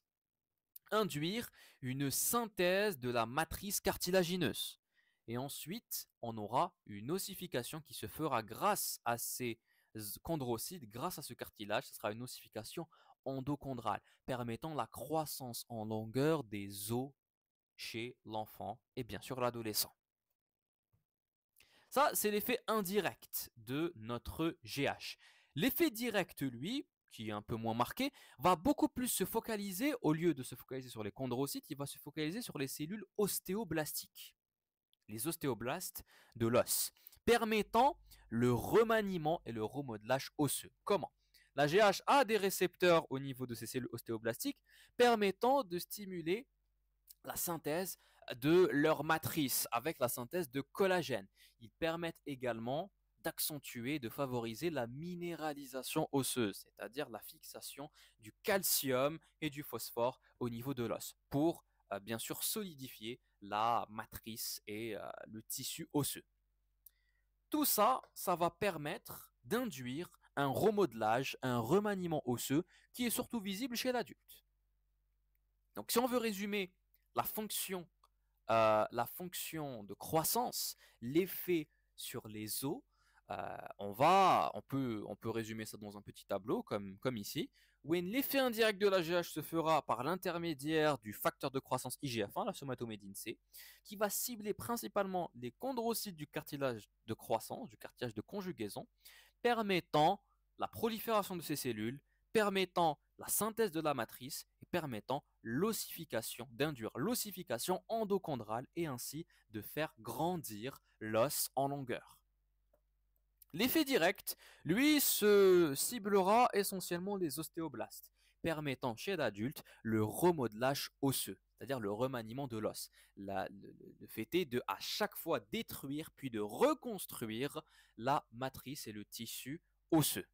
induire une synthèse de la matrice cartilagineuse. Et ensuite, on aura une ossification qui se fera grâce à ces chondrocytes, grâce à ce cartilage. Ce sera une ossification endochondrale, permettant la croissance en longueur des os chez l'enfant et bien sûr l'adolescent. Ça, c'est l'effet indirect de notre GH. L'effet direct, lui, qui est un peu moins marqué, va beaucoup plus se focaliser, au lieu de se focaliser sur les chondrocytes, il va se focaliser sur les cellules ostéoblastiques, les ostéoblastes de l'os, permettant le remaniement et le remodelage osseux. Comment? La GH a des récepteurs au niveau de ces cellules ostéoblastiques permettant de stimuler la synthèse de leur matrice avec la synthèse de collagène. Ils permettent également d'accentuer, de favoriser la minéralisation osseuse, c'est-à-dire la fixation du calcium et du phosphore au niveau de l'os, pour bien sûr solidifier la matrice et le tissu osseux. Tout ça, ça va permettre d'induire un remodelage, un remaniement osseux qui est surtout visible chez l'adulte. Donc si on veut résumer la fonction, de croissance, l'effet sur les os, on peut résumer ça dans un petit tableau comme ici, où l'effet indirect de la GH se fera par l'intermédiaire du facteur de croissance IGF-1, la somatomédine C, qui va cibler principalement les chondrocytes du cartilage de croissance, du cartilage de conjugaison, permettant la prolifération de ces cellules, permettant la synthèse de la matrice et permettant l'ossification, d'induire l'ossification endochondrale et ainsi de faire grandir l'os en longueur. L'effet direct, lui, se ciblera essentiellement les ostéoblastes, permettant chez l'adulte le remodelage osseux, c'est-à-dire le remaniement de l'os. Le fait est de à chaque fois détruire puis de reconstruire la matrice et le tissu osseux.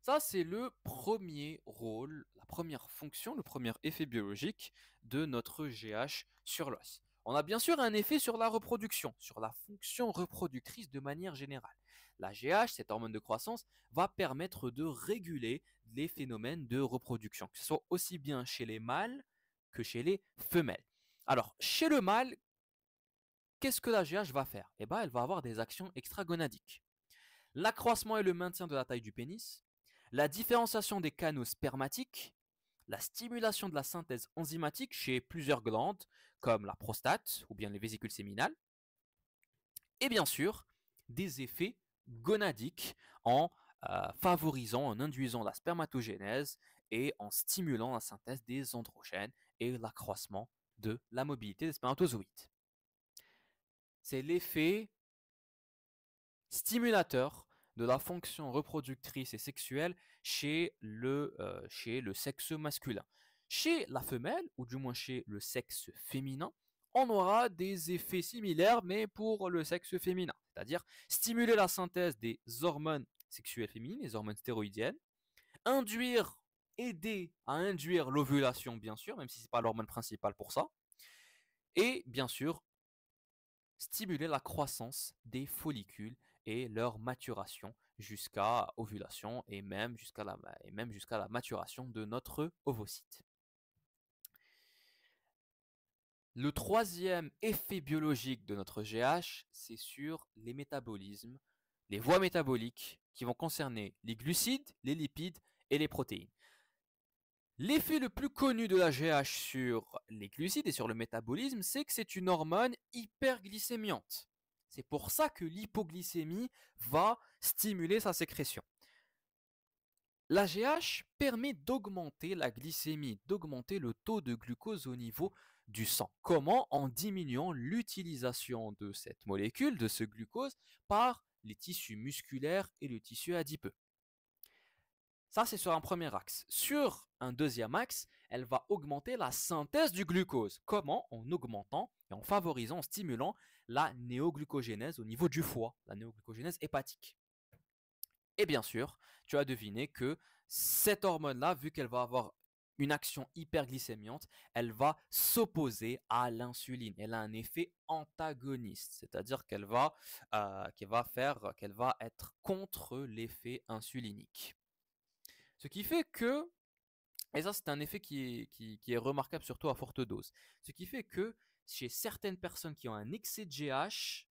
Ça, c'est le premier rôle, la première fonction, le premier effet biologique de notre GH sur l'os. On a bien sûr un effet sur la reproduction, sur la fonction reproductrice de manière générale. La GH, cette hormone de croissance, va permettre de réguler les phénomènes de reproduction, que ce soit aussi bien chez les mâles que chez les femelles. Alors, chez le mâle, qu'est-ce que la GH va faire? Eh bien, elle va avoir des actions extragonadiques. L'accroissement et le maintien de la taille du pénis, la différenciation des canaux spermatiques, la stimulation de la synthèse enzymatique chez plusieurs glandes, comme la prostate ou bien les vésicules séminales, et bien sûr, des effets gonadiques en favorisant, en induisant la spermatogénèse et en stimulant la synthèse des androgènes et l'accroissement de la mobilité des spermatozoïdes. C'est l'effet stimulateur de la fonction reproductrice et sexuelle chez le sexe masculin. Chez la femelle, ou du moins chez le sexe féminin, on aura des effets similaires, mais pour le sexe féminin, c'est-à-dire stimuler la synthèse des hormones sexuelles féminines, les hormones stéroïdiennes, aider à induire l'ovulation, bien sûr, même si ce n'est pas l'hormone principale pour ça, et bien sûr stimuler la croissance des follicules et leur maturation jusqu'à ovulation et même jusqu'à la maturation de notre ovocyte. Le troisième effet biologique de notre GH, c'est sur les métabolismes, les voies métaboliques qui vont concerner les glucides, les lipides et les protéines. L'effet le plus connu de la GH sur les glucides et sur le métabolisme, c'est que c'est une hormone hyperglycémiante. C'est pour ça que l'hypoglycémie va stimuler sa sécrétion. La GH permet d'augmenter la glycémie, d'augmenter le taux de glucose au niveau du sang. Comment? En diminuant l'utilisation de cette molécule, de ce glucose, par les tissus musculaires et le tissu adipeux. Ça, c'est sur un premier axe. Sur un deuxième axe, elle va augmenter la synthèse du glucose. Comment? En augmentant et en favorisant, en stimulant la néoglucogénèse au niveau du foie, la néoglucogénèse hépatique. Et bien sûr, tu as deviné que cette hormone-là, vu qu'elle va avoir une action hyperglycémiante, elle va s'opposer à l'insuline. Elle a un effet antagoniste, c'est-à-dire qu'elle va être contre l'effet insulinique. Ce qui fait que, et ça c'est un effet qui est remarquable surtout à forte dose, ce qui fait que chez certaines personnes qui ont un excès de GH,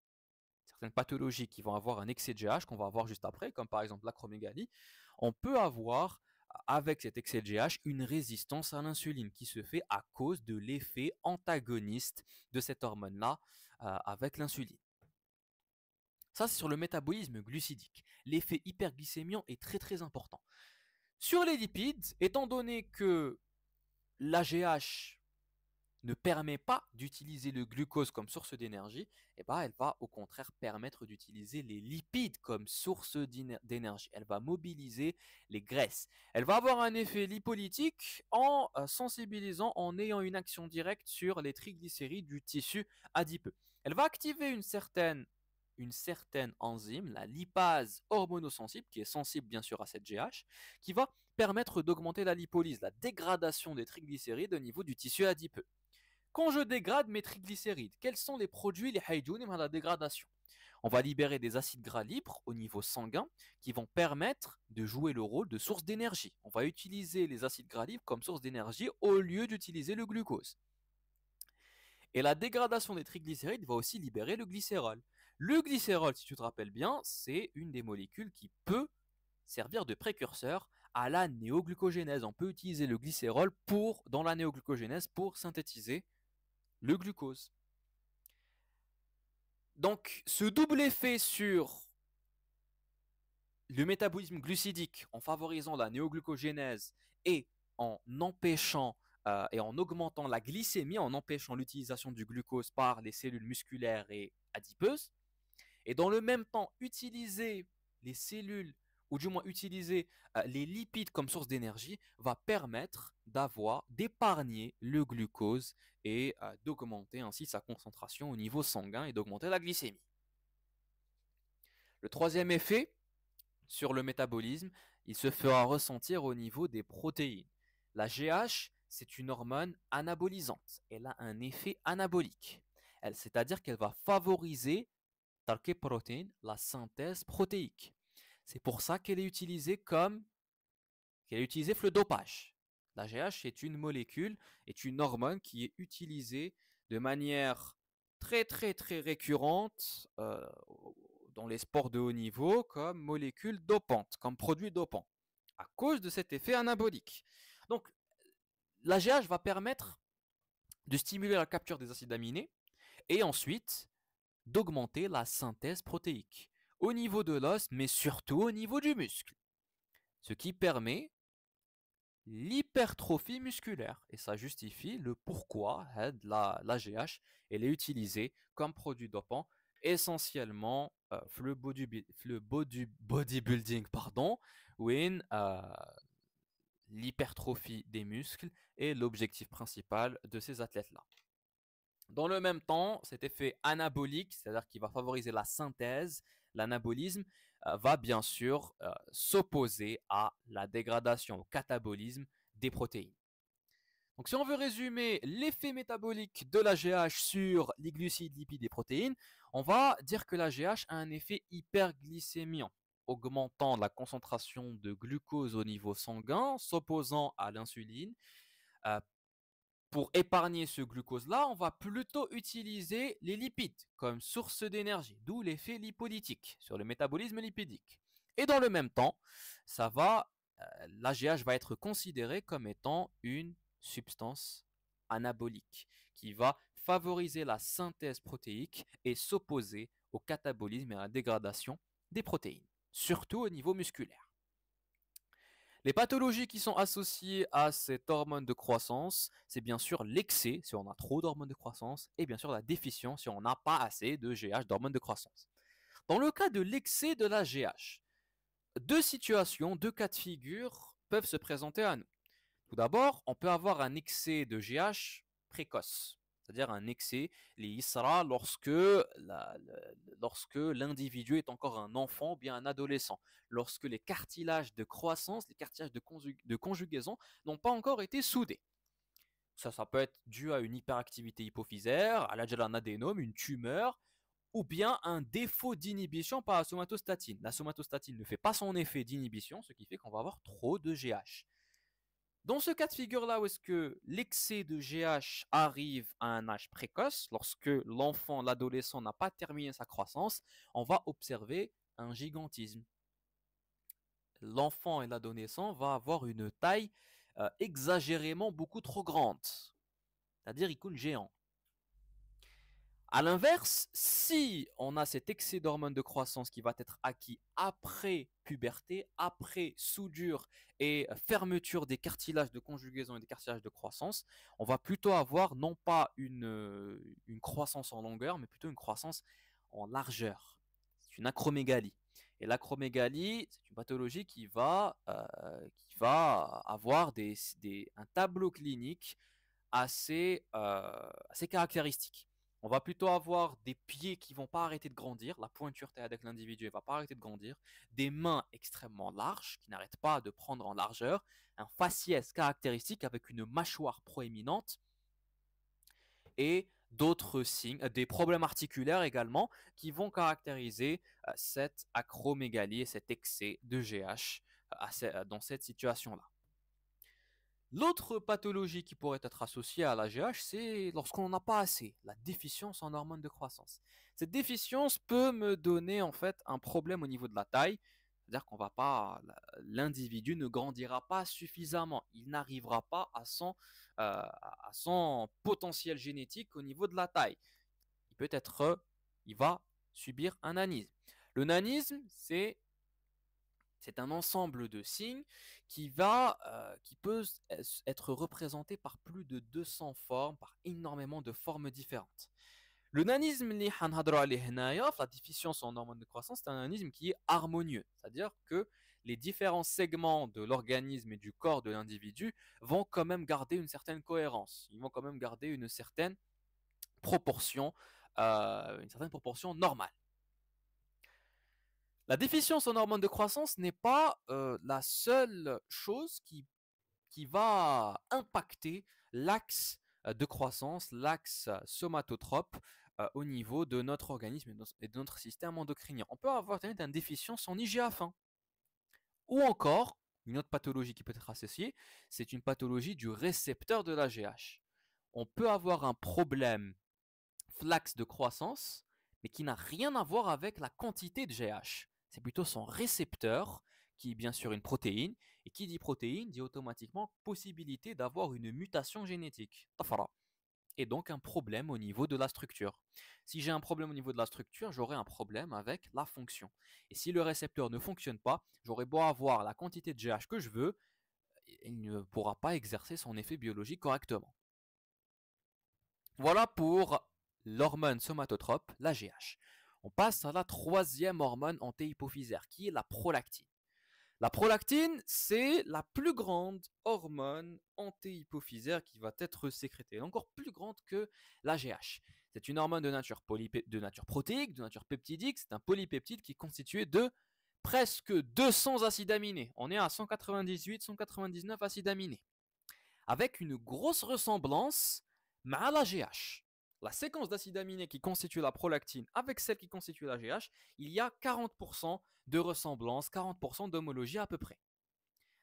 certaines pathologies qui vont avoir un excès de GH, qu'on va avoir juste après, comme par exemple l'acromégalie, on peut avoir avec cet excès de GH une résistance à l'insuline qui se fait à cause de l'effet antagoniste de cette hormone-là avec l'insuline. Ça, c'est sur le métabolisme glucidique. L'effet hyperglycémiant est très très important. Sur les lipides, étant donné que l'AGH ne permet pas d'utiliser le glucose comme source d'énergie, eh ben, elle va au contraire permettre d'utiliser les lipides comme source d'énergie. Elle va mobiliser les graisses. Elle va avoir un effet lipolytique en sensibilisant, en ayant une action directe sur les triglycérides du tissu adipeux. Elle va activer une certaine enzyme, la lipase hormonosensible, qui est sensible bien sûr à cette GH, qui va permettre d'augmenter la lipolyse, la dégradation des triglycérides au niveau du tissu adipeux. Quand je dégrade mes triglycérides, quels sont les produits les haïdjounim à la dégradation? On va libérer des acides gras libres au niveau sanguin qui vont permettre de jouer le rôle de source d'énergie. On va utiliser les acides gras libres comme source d'énergie au lieu d'utiliser le glucose. Et la dégradation des triglycérides va aussi libérer le glycérol. Le glycérol, si tu te rappelles bien, c'est une des molécules qui peut servir de précurseur à la néoglucogénèse. On peut utiliser le glycérol dans la néoglucogénèse pour synthétiser le glucose. Donc, ce double effet sur le métabolisme glucidique en favorisant la néoglucogénèse et en empêchant et en augmentant la glycémie, en empêchant l'utilisation du glucose par les cellules musculaires et adipeuses, et dans le même temps utiliser les cellules ou du moins utiliser les lipides comme source d'énergie va permettre d'épargner le glucose et d'augmenter ainsi sa concentration au niveau sanguin et d'augmenter la glycémie. Le troisième effet sur le métabolisme, il se fera ressentir au niveau des protéines. La GH, c'est une hormone anabolisante. Elle a un effet anabolique. C'est-à-dire qu'elle va favoriser la synthèse protéique. C'est pour ça qu'elle est utilisée le dopage. La GH est une molécule, est une hormone qui est utilisée de manière très très très récurrente dans les sports de haut niveau comme molécule dopante, comme produit dopant, à cause de cet effet anabolique. Donc, la GH va permettre de stimuler la capture des acides aminés et ensuite d'augmenter la synthèse protéique au niveau de l'os, mais surtout au niveau du muscle. Ce qui permet l'hypertrophie musculaire. Et ça justifie le pourquoi la GH elle est utilisée comme produit dopant essentiellement le bodybuilding, où l'hypertrophie des muscles est l'objectif principal de ces athlètes-là. Dans le même temps, cet effet anabolique, c'est-à-dire qu'il va favoriser la synthèse, l'anabolisme, va bien sûr s'opposer à la dégradation, au catabolisme des protéines. Donc si on veut résumer l'effet métabolique de l'AGH sur les glucides, lipides et protéines, on va dire que l'AGH a un effet hyperglycémiant, augmentant la concentration de glucose au niveau sanguin, s'opposant à l'insuline. Euh, pour épargner ce glucose-là, on va plutôt utiliser les lipides comme source d'énergie, d'où l'effet lipolytique sur le métabolisme lipidique. Et dans le même temps, l'AGH va être considéré comme étant une substance anabolique qui va favoriser la synthèse protéique et s'opposer au catabolisme et à la dégradation des protéines, surtout au niveau musculaire. Les pathologies qui sont associées à cette hormone de croissance, c'est bien sûr l'excès, si on a trop d'hormones de croissance, et bien sûr la déficience, si on n'a pas assez de GH, d'hormones de croissance. Dans le cas de l'excès de la GH, deux situations, deux cas de figure peuvent se présenter à nous. Tout d'abord, on peut avoir un excès de GH précoce, c'est-à-dire un excès, les ISRA, lorsque l'individu est encore un enfant ou bien un adolescent, lorsque les cartilages de croissance, les cartilages de conjugaison n'ont pas encore été soudés. Ça peut être dû à une hyperactivité hypophysaire, à un adénome, une tumeur, ou bien un défaut d'inhibition par la somatostatine. La somatostatine ne fait pas son effet d'inhibition, ce qui fait qu'on va avoir trop de GH. Dans ce cas de figure-là, où est-ce que l'excès de GH arrive à un âge précoce, lorsque l'enfant, l'adolescent n'a pas terminé sa croissance, on va observer un gigantisme. L'enfant et l'adolescent vont avoir une taille exagérément beaucoup trop grande, c'est-à-dire il géant. A l'inverse, si on a cet excès d'hormones de croissance qui va être acquis après puberté, après soudure et fermeture des cartilages de conjugaison et des cartilages de croissance, on va plutôt avoir non pas une croissance en longueur, mais plutôt une croissance en largeur. C'est une acromégalie. Et l'acromégalie, c'est une pathologie qui va avoir un tableau clinique assez caractéristique. On va plutôt avoir des pieds qui vont pas arrêter de grandir, la pointure avec l'individu ne va pas arrêter de grandir, des mains extrêmement larges qui n'arrêtent pas de prendre en largeur, un faciès caractéristique avec une mâchoire proéminente et d'autres signes, des problèmes articulaires également qui vont caractériser cette acromégalie et cet excès de GH dans cette situation-là. L'autre pathologie qui pourrait être associée à l'AGH, c'est lorsqu'on n'en a pas assez, la déficience en hormones de croissance. Cette déficience peut me donner en fait un problème au niveau de la taille, c'est-à-dire l'individu ne grandira pas suffisamment, il n'arrivera pas à son potentiel génétique au niveau de la taille. Il va subir un nanisme. Le nanisme, c'est un ensemble de signes qui peut être représenté par plus de 200 formes, par énormément de formes différentes. Le nanisme, la déficience en hormones de croissance, c'est un nanisme qui est harmonieux, c'est-à-dire que les différents segments de l'organisme et du corps de l'individu vont quand même garder une certaine cohérence, ils vont quand même garder une certaine proportion normale. La déficience en hormones de croissance n'est pas la seule chose qui va impacter l'axe de croissance, l'axe somatotrope au niveau de notre organisme et de notre système endocrinien. On peut avoir une déficience en IGF-1. Ou encore, une autre pathologie qui peut être associée, c'est une pathologie du récepteur de l'AGH. On peut avoir un problème flax de croissance, mais qui n'a rien à voir avec la quantité de GH. C'est plutôt son récepteur, qui est bien sûr une protéine, et qui dit protéine dit automatiquement possibilité d'avoir une mutation génétique, et donc un problème au niveau de la structure. Si j'ai un problème au niveau de la structure, j'aurai un problème avec la fonction. Et si le récepteur ne fonctionne pas, j'aurai beau avoir la quantité de GH que je veux, il ne pourra pas exercer son effet biologique correctement. Voilà pour l'hormone somatotrope, la GH. On passe à la troisième hormone antéhypophysaire, qui est la prolactine. La prolactine, c'est la plus grande hormone antéhypophysaire qui va être sécrétée, encore plus grande que la GH. C'est une hormone de nature protéique, de nature peptidique. C'est un polypeptide qui est constitué de presque 200 acides aminés. On est à 198, 199 acides aminés. avec une grosse ressemblance à la GH. La séquence d'acides aminés qui constitue la prolactine avec celle qui constitue la GH, il y a 40% de ressemblance, 40% d'homologie à peu près.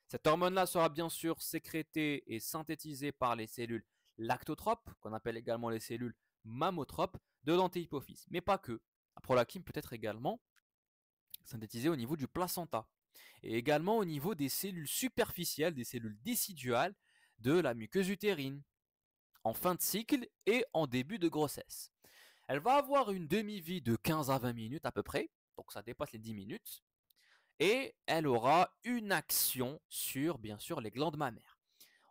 Cette hormone-là sera bien sûr sécrétée et synthétisée par les cellules lactotropes, qu'on appelle également les cellules mammotropes, de l'antéhypophyse. Mais pas que. La prolactine peut être également synthétisée au niveau du placenta et également au niveau des cellules superficielles, des cellules déciduales de la muqueuse utérine, en fin de cycle et en début de grossesse. Elle va avoir une demi-vie de 15 à 20 minutes à peu près, donc ça dépasse les 10 minutes, et elle aura une action sur, bien sûr, les glandes mammaires.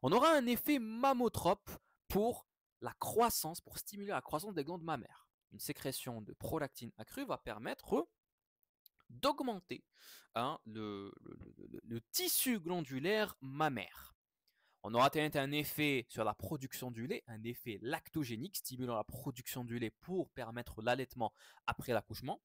On aura un effet mammotrope pour la croissance, pour stimuler la croissance des glandes mammaires. Une sécrétion de prolactine accrue va permettre d'augmenter le tissu glandulaire mammaire. On aura un effet sur la production du lait, un effet lactogénique, stimulant la production du lait pour permettre l'allaitement après l'accouchement.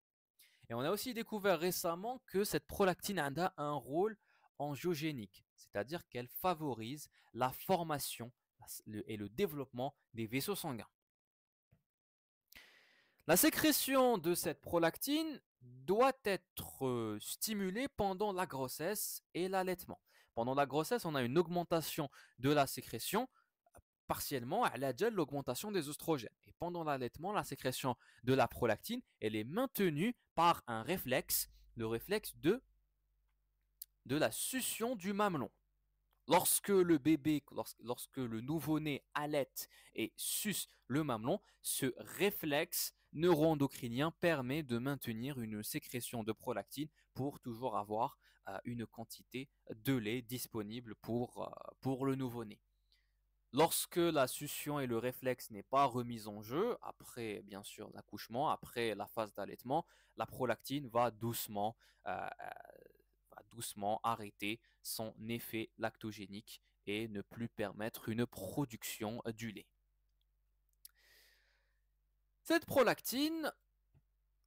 Et on a aussi découvert récemment que cette prolactine a un rôle angiogénique, c'est-à-dire qu'elle favorise la formation et le développement des vaisseaux sanguins. La sécrétion de cette prolactine doit être stimulée pendant la grossesse et l'allaitement. Pendant la grossesse, on a une augmentation de la sécrétion, partiellement à l'augmentation des oestrogènes. Et pendant l'allaitement, la sécrétion de la prolactine, elle est maintenue par un réflexe, le réflexe de la succion du mamelon. Lorsque le bébé, lorsque le nouveau-né allaite et suce le mamelon, ce réflexe neuroendocrinien permet de maintenir une sécrétion de prolactine pour toujours avoir une quantité de lait disponible pour le nouveau-né. Lorsque la succion et le réflexe n'est pas remis en jeu, après bien sûr l'accouchement, après la phase d'allaitement, la prolactine va doucement arrêter son effet lactogénique et ne plus permettre une production du lait. Cette prolactine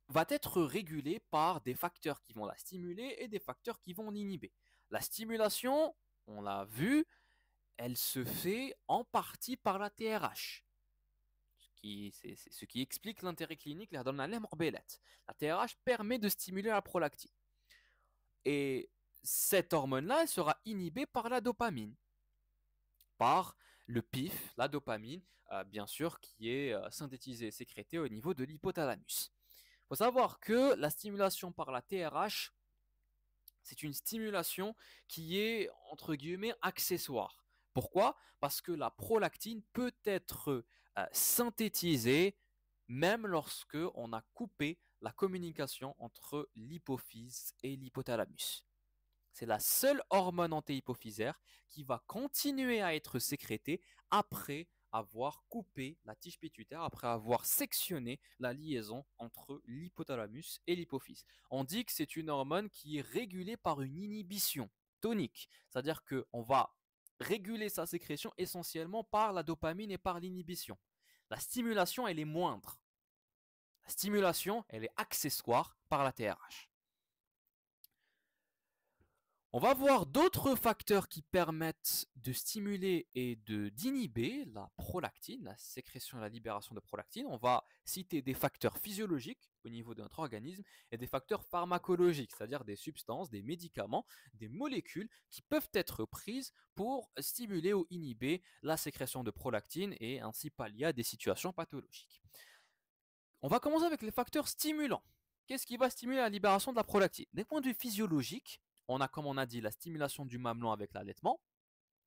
va être régulée par des facteurs qui vont la stimuler et des facteurs qui vont l'inhiber. La stimulation, on l'a vu, elle se fait en partie par la TRH. Ce qui explique l'intérêt clinique de la morbellette. La TRH permet de stimuler la prolactine. Et cette hormone-là, elle sera inhibée par la dopamine, par le PIF, la dopamine, bien sûr, qui est synthétisée et sécrétée au niveau de l'hypothalamus. Il faut savoir que la stimulation par la TRH, c'est une stimulation qui est, entre guillemets, accessoire. Pourquoi? Parce que la prolactine peut être synthétisée même lorsque on a coupé la communication entre l'hypophyse et l'hypothalamus. C'est la seule hormone antéhypophysaire qui va continuer à être sécrétée après avoir coupé la tige pituitaire, après avoir sectionné la liaison entre l'hypothalamus et l'hypophyse. On dit que c'est une hormone qui est régulée par une inhibition tonique, c'est-à-dire qu'on va réguler sa sécrétion essentiellement par la dopamine et par l'inhibition. La stimulation, elle est moindre. La stimulation, elle est accessoire par la TRH. On va voir d'autres facteurs qui permettent de stimuler et d'inhiber la prolactine, la sécrétion et la libération de prolactine. On va citer des facteurs physiologiques au niveau de notre organisme et des facteurs pharmacologiques, c'est-à-dire des substances, des médicaments, des molécules qui peuvent être prises pour stimuler ou inhiber la sécrétion de prolactine et ainsi pallier à des situations pathologiques. On va commencer avec les facteurs stimulants. Qu'est-ce qui va stimuler la libération de la prolactine? Des points de vue physiologiques, on a, comme on a dit, la stimulation du mamelon avec l'allaitement,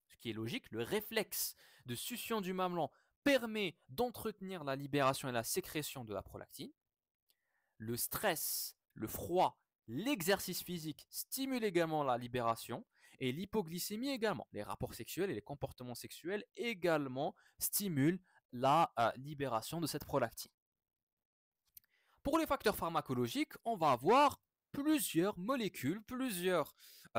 ce qui est logique. Le réflexe de succion du mamelon permet d'entretenir la libération et la sécrétion de la prolactine. Le stress, le froid, l'exercice physique stimulent également la libération et l'hypoglycémie également. Les rapports sexuels et les comportements sexuels également stimulent la libération de cette prolactine. Pour les facteurs pharmacologiques, on va avoir plusieurs molécules, plusieurs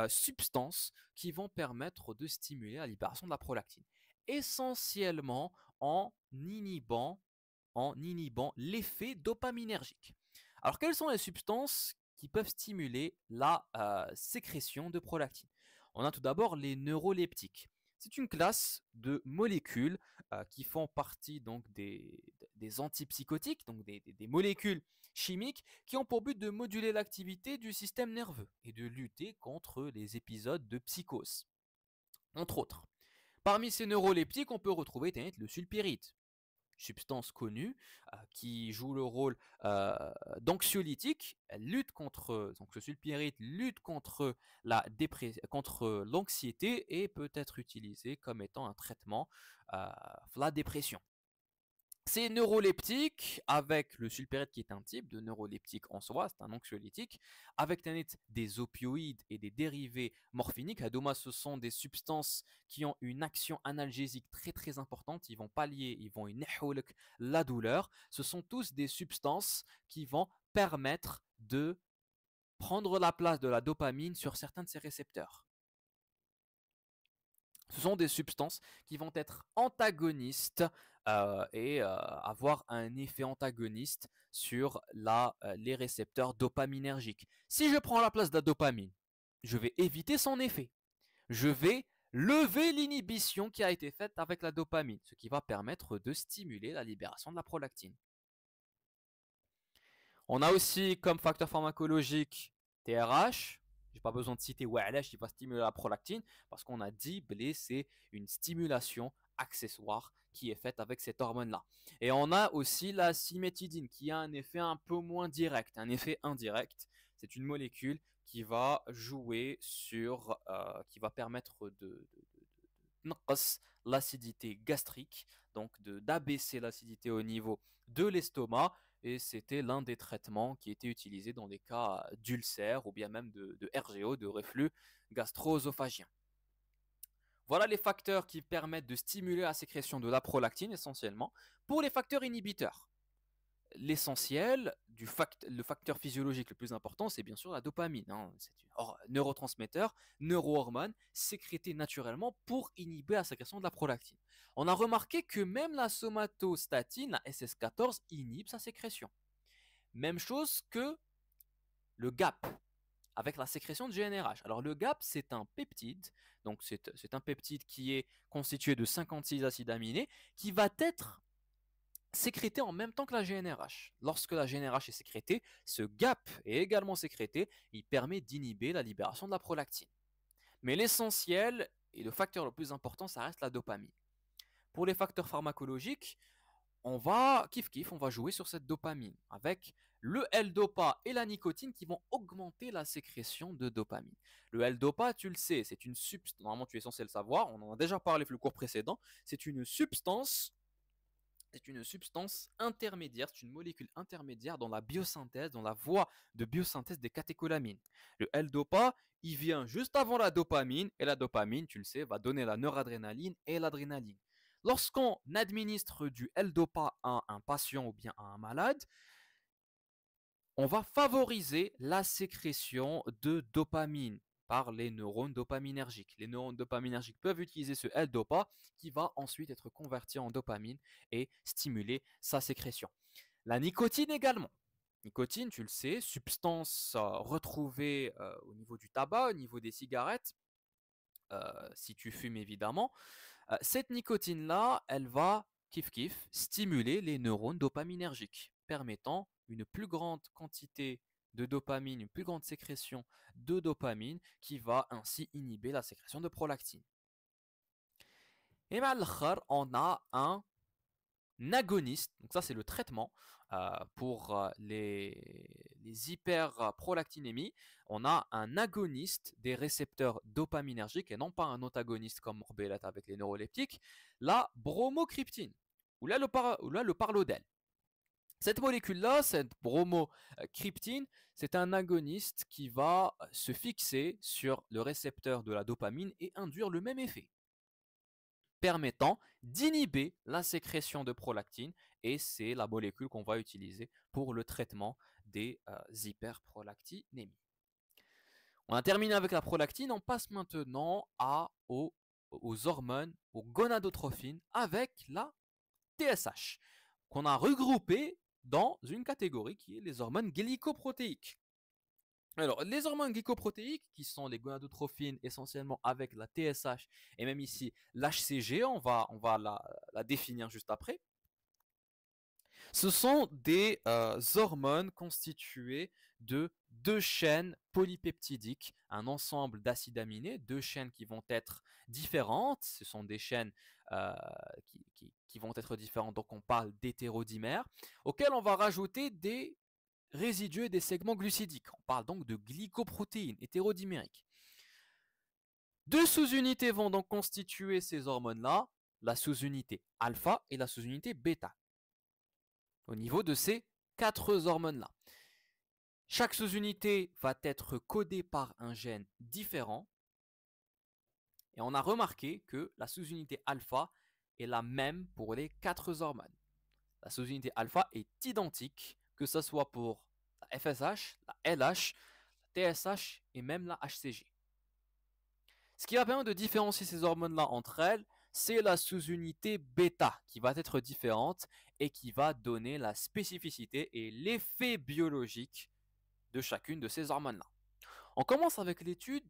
substances qui vont permettre de stimuler la libération de la prolactine, essentiellement en inhibant l'effet dopaminergique. Alors, quelles sont les substances qui peuvent stimuler la sécrétion de prolactine? On a tout d'abord les neuroleptiques. C'est une classe de molécules qui font partie donc des antipsychotiques, donc des molécules chimiques qui ont pour but de moduler l'activité du système nerveux et de lutter contre les épisodes de psychose, entre autres. Parmi ces neuroleptiques, on peut retrouver le sulpiride, substance connue qui joue le rôle euh, d'anxiolytique. Elle lutte contre, donc ce sulpiride lutte contre contre l'anxiété et peut être utilisé comme étant un traitement la dépression. Ces neuroleptiques, avec le sulpiride qui est un type de neuroleptique en soi, c'est un anxiolytique, avec des opioïdes et des dérivés morphiniques. À Doma, ce sont des substances qui ont une action analgésique très très importante. Ils vont pallier, ils vont inhiber la douleur. Ce sont tous des substances qui vont permettre de prendre la place de la dopamine sur certains de ces récepteurs. Ce sont des substances qui vont être antagonistes et avoir un effet antagoniste sur les récepteurs dopaminergiques. Si je prends la place de la dopamine, je vais éviter son effet. Je vais lever l'inhibition qui a été faite avec la dopamine, ce qui va permettre de stimuler la libération de la prolactine. On a aussi comme facteur pharmacologique TRH. J'ai pas besoin de citer Wa'alash qui va stimuler la prolactine parce qu'on a dit que c'est une stimulation accessoire qui est faite avec cette hormone-là. Et on a aussi la cimétidine qui a un effet un peu moins direct, un effet indirect. C'est une molécule qui va jouer sur, qui va permettre de l'acidité gastrique, donc d'abaisser l'acidité au niveau de l'estomac, et c'était l'un des traitements qui était utilisé dans des cas d'ulcères ou bien même de RGO, de reflux gastro-œsophagien. Voilà les facteurs qui permettent de stimuler la sécrétion de la prolactine essentiellement. Pour les facteurs inhibiteurs, l'essentiel, le facteur physiologique le plus important, c'est bien sûr la dopamine. Hein. C'est un neurotransmetteur, neurohormone, sécrété naturellement pour inhiber la sécrétion de la prolactine. On a remarqué que même la somatostatine, la SS14, inhibe sa sécrétion. Même chose que le GAP, avec la sécrétion de GnRH. Alors le GAP, c'est un peptide, donc c'est un peptide qui est constitué de 56 acides aminés, qui va être sécrété en même temps que la GnRH. Lorsque la GnRH est sécrétée, ce GAP est également sécrété, il permet d'inhiber la libération de la prolactine. Mais l'essentiel et le facteur le plus important, ça reste la dopamine. Pour les facteurs pharmacologiques, on va jouer sur cette dopamine avec le L-Dopa et la nicotine qui vont augmenter la sécrétion de dopamine. Le L-Dopa, tu le sais, c'est une substance, normalement tu es censé le savoir, on en a déjà parlé dans le cours précédent, c'est une substance intermédiaire, c'est une molécule intermédiaire dans la biosynthèse, dans la voie de biosynthèse des catécholamines. Le L-Dopa, il vient juste avant la dopamine, et la dopamine, tu le sais, va donner la noradrénaline et l'adrénaline. Lorsqu'on administre du L-Dopa à un patient ou bien à un malade, on va favoriser la sécrétion de dopamine par les neurones dopaminergiques. Les neurones dopaminergiques peuvent utiliser ce L-Dopa qui va ensuite être converti en dopamine et stimuler sa sécrétion. La nicotine également. Nicotine, tu le sais, substance retrouvée au niveau du tabac, au niveau des cigarettes, si tu fumes évidemment. Cette nicotine-là, elle va stimuler les neurones dopaminergiques, permettant une plus grande quantité de dopamine, une plus grande sécrétion de dopamine qui va ainsi inhiber la sécrétion de prolactine. Et mal on a un agoniste, donc ça c'est le traitement pour les hyperprolactinémies. On a un agoniste des récepteurs dopaminergiques et non pas un antagoniste comme Morbelate avec les neuroleptiques, la bromocriptine, ou là le parlodel. Cette molécule-là, cette bromocriptine, c'est un agoniste qui va se fixer sur le récepteur de la dopamine et induire le même effet, permettant d'inhiber la sécrétion de prolactine, et c'est la molécule qu'on va utiliser pour le traitement des hyperprolactinémies. On a terminé avec la prolactine, on passe maintenant aux hormones, aux gonadotrophines avec la TSH, qu'on a regroupée dans une catégorie qui est les hormones glycoprotéiques. Alors, les hormones glycoprotéiques, qui sont les gonadotrophines essentiellement avec la TSH et même ici l'HCG, on va la définir juste après. Ce sont des hormones constituées de deux chaînes polypeptidiques, un ensemble d'acides aminés, deux chaînes qui vont être différentes. Ce sont des chaînes euh, qui vont être différentes, donc on parle d'hétérodimères, auxquelles on va rajouter des résidus et des segments glucidiques. On parle donc de glycoprotéines hétérodimériques. Deux sous-unités vont donc constituer ces hormones-là, la sous-unité alpha et la sous-unité bêta, au niveau de ces quatre hormones-là. Chaque sous-unité va être codée par un gène différent. Et on a remarqué que la sous-unité alpha est la même pour les quatre hormones. La sous-unité alpha est identique, que ce soit pour la FSH, la LH, la TSH et même la HCG. Ce qui va permettre de différencier ces hormones-là entre elles, c'est la sous-unité bêta qui va être différente et qui va donner la spécificité et l'effet biologique de chacune de ces hormones-là. On commence avec l'étude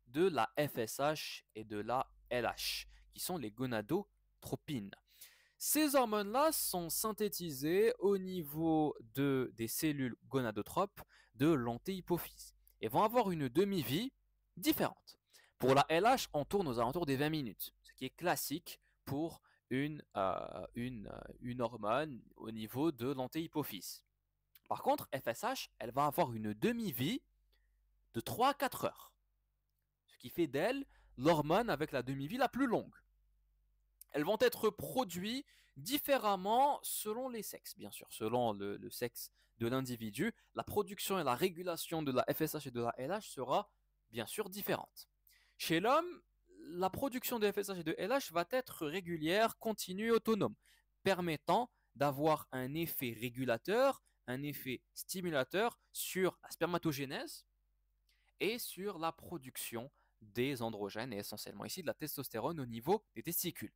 de la FSH et de la LH, qui sont les gonadotropines. Ces hormones-là sont synthétisées au niveau des cellules gonadotropes de l'antéhypophyse et vont avoir une demi-vie différente. Pour la LH, on tourne aux alentours des 20 minutes, ce qui est classique pour une hormone au niveau de l'antéhypophyse. Par contre, FSH, elle va avoir une demi-vie de 3 à 4 heures, ce qui fait d'elle l'hormone avec la demi-vie la plus longue. Elles vont être produites différemment selon les sexes, bien sûr, selon le sexe de l'individu. La production et la régulation de la FSH et de la LH sera bien sûr différente. Chez l'homme, la production de FSH et de LH va être régulière, continue et autonome, permettant d'avoir un effet régulateur, un effet stimulateur sur la spermatogénèse et sur la production des androgènes et essentiellement ici de la testostérone au niveau des testicules.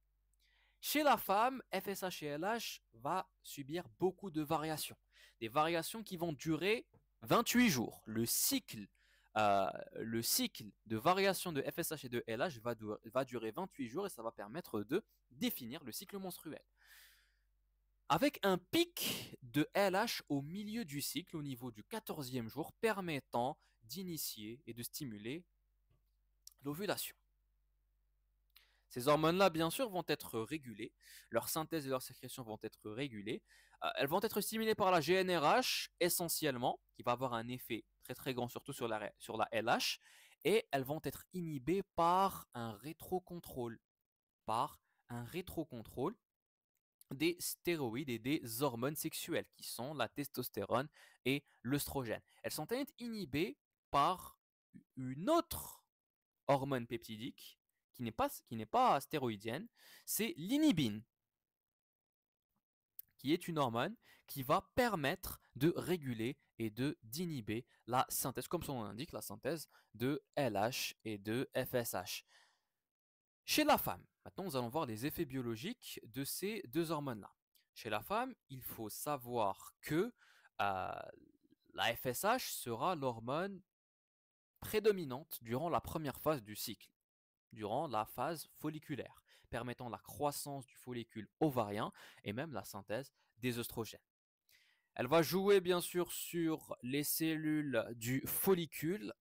Chez la femme, FSH et LH va subir beaucoup de variations. Des variations qui vont durer 28 jours. Le cycle de variation de FSH et de LH va durer 28 jours et ça va permettre de définir le cycle menstruel. Avec un pic de LH au milieu du cycle, au niveau du 14e jour, permettant d'initier et de stimuler l'ovulation. Ces hormones-là, bien sûr, vont être régulées. Leur synthèse et leur sécrétion vont être régulées. Elles vont être stimulées par la GnRH essentiellement, qui va avoir un effet très très grand surtout sur la LH. Et elles vont être inhibées par un rétrocontrôle. Des stéroïdes et des hormones sexuelles, qui sont la testostérone et l'œstrogène. Elles sont inhibées par une autre hormone peptidique qui n'est pas stéroïdienne, c'est l'inhibine, qui est une hormone qui va permettre de réguler et d'inhiber la synthèse, comme son nom l'indique, la synthèse de LH et de FSH. Chez la femme, maintenant nous allons voir les effets biologiques de ces deux hormones-là. Chez la femme, il faut savoir que la FSH sera l'hormone prédominante durant la première phase du cycle, durant la phase folliculaire, permettant la croissance du follicule ovarien et même la synthèse des œstrogènes. Elle va jouer bien sûr sur les cellules du follicule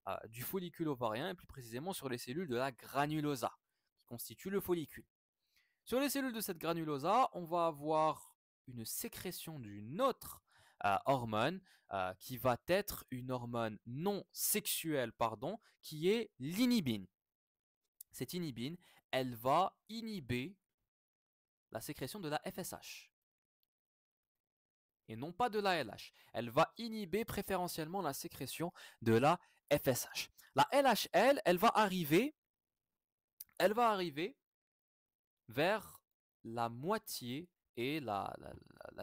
ovarien et plus précisément sur les cellules de la granulosa qui constituent le follicule. Sur les cellules de cette granulosa, on va avoir une sécrétion d'une autre hormone qui va être une hormone non sexuelle, qui est l'inhibine. Cette inhibine, elle va inhiber la sécrétion de la FSH et non pas de la LH. Elle va inhiber préférentiellement la sécrétion de la FSH. La LH, elle va arriver vers la moitié et la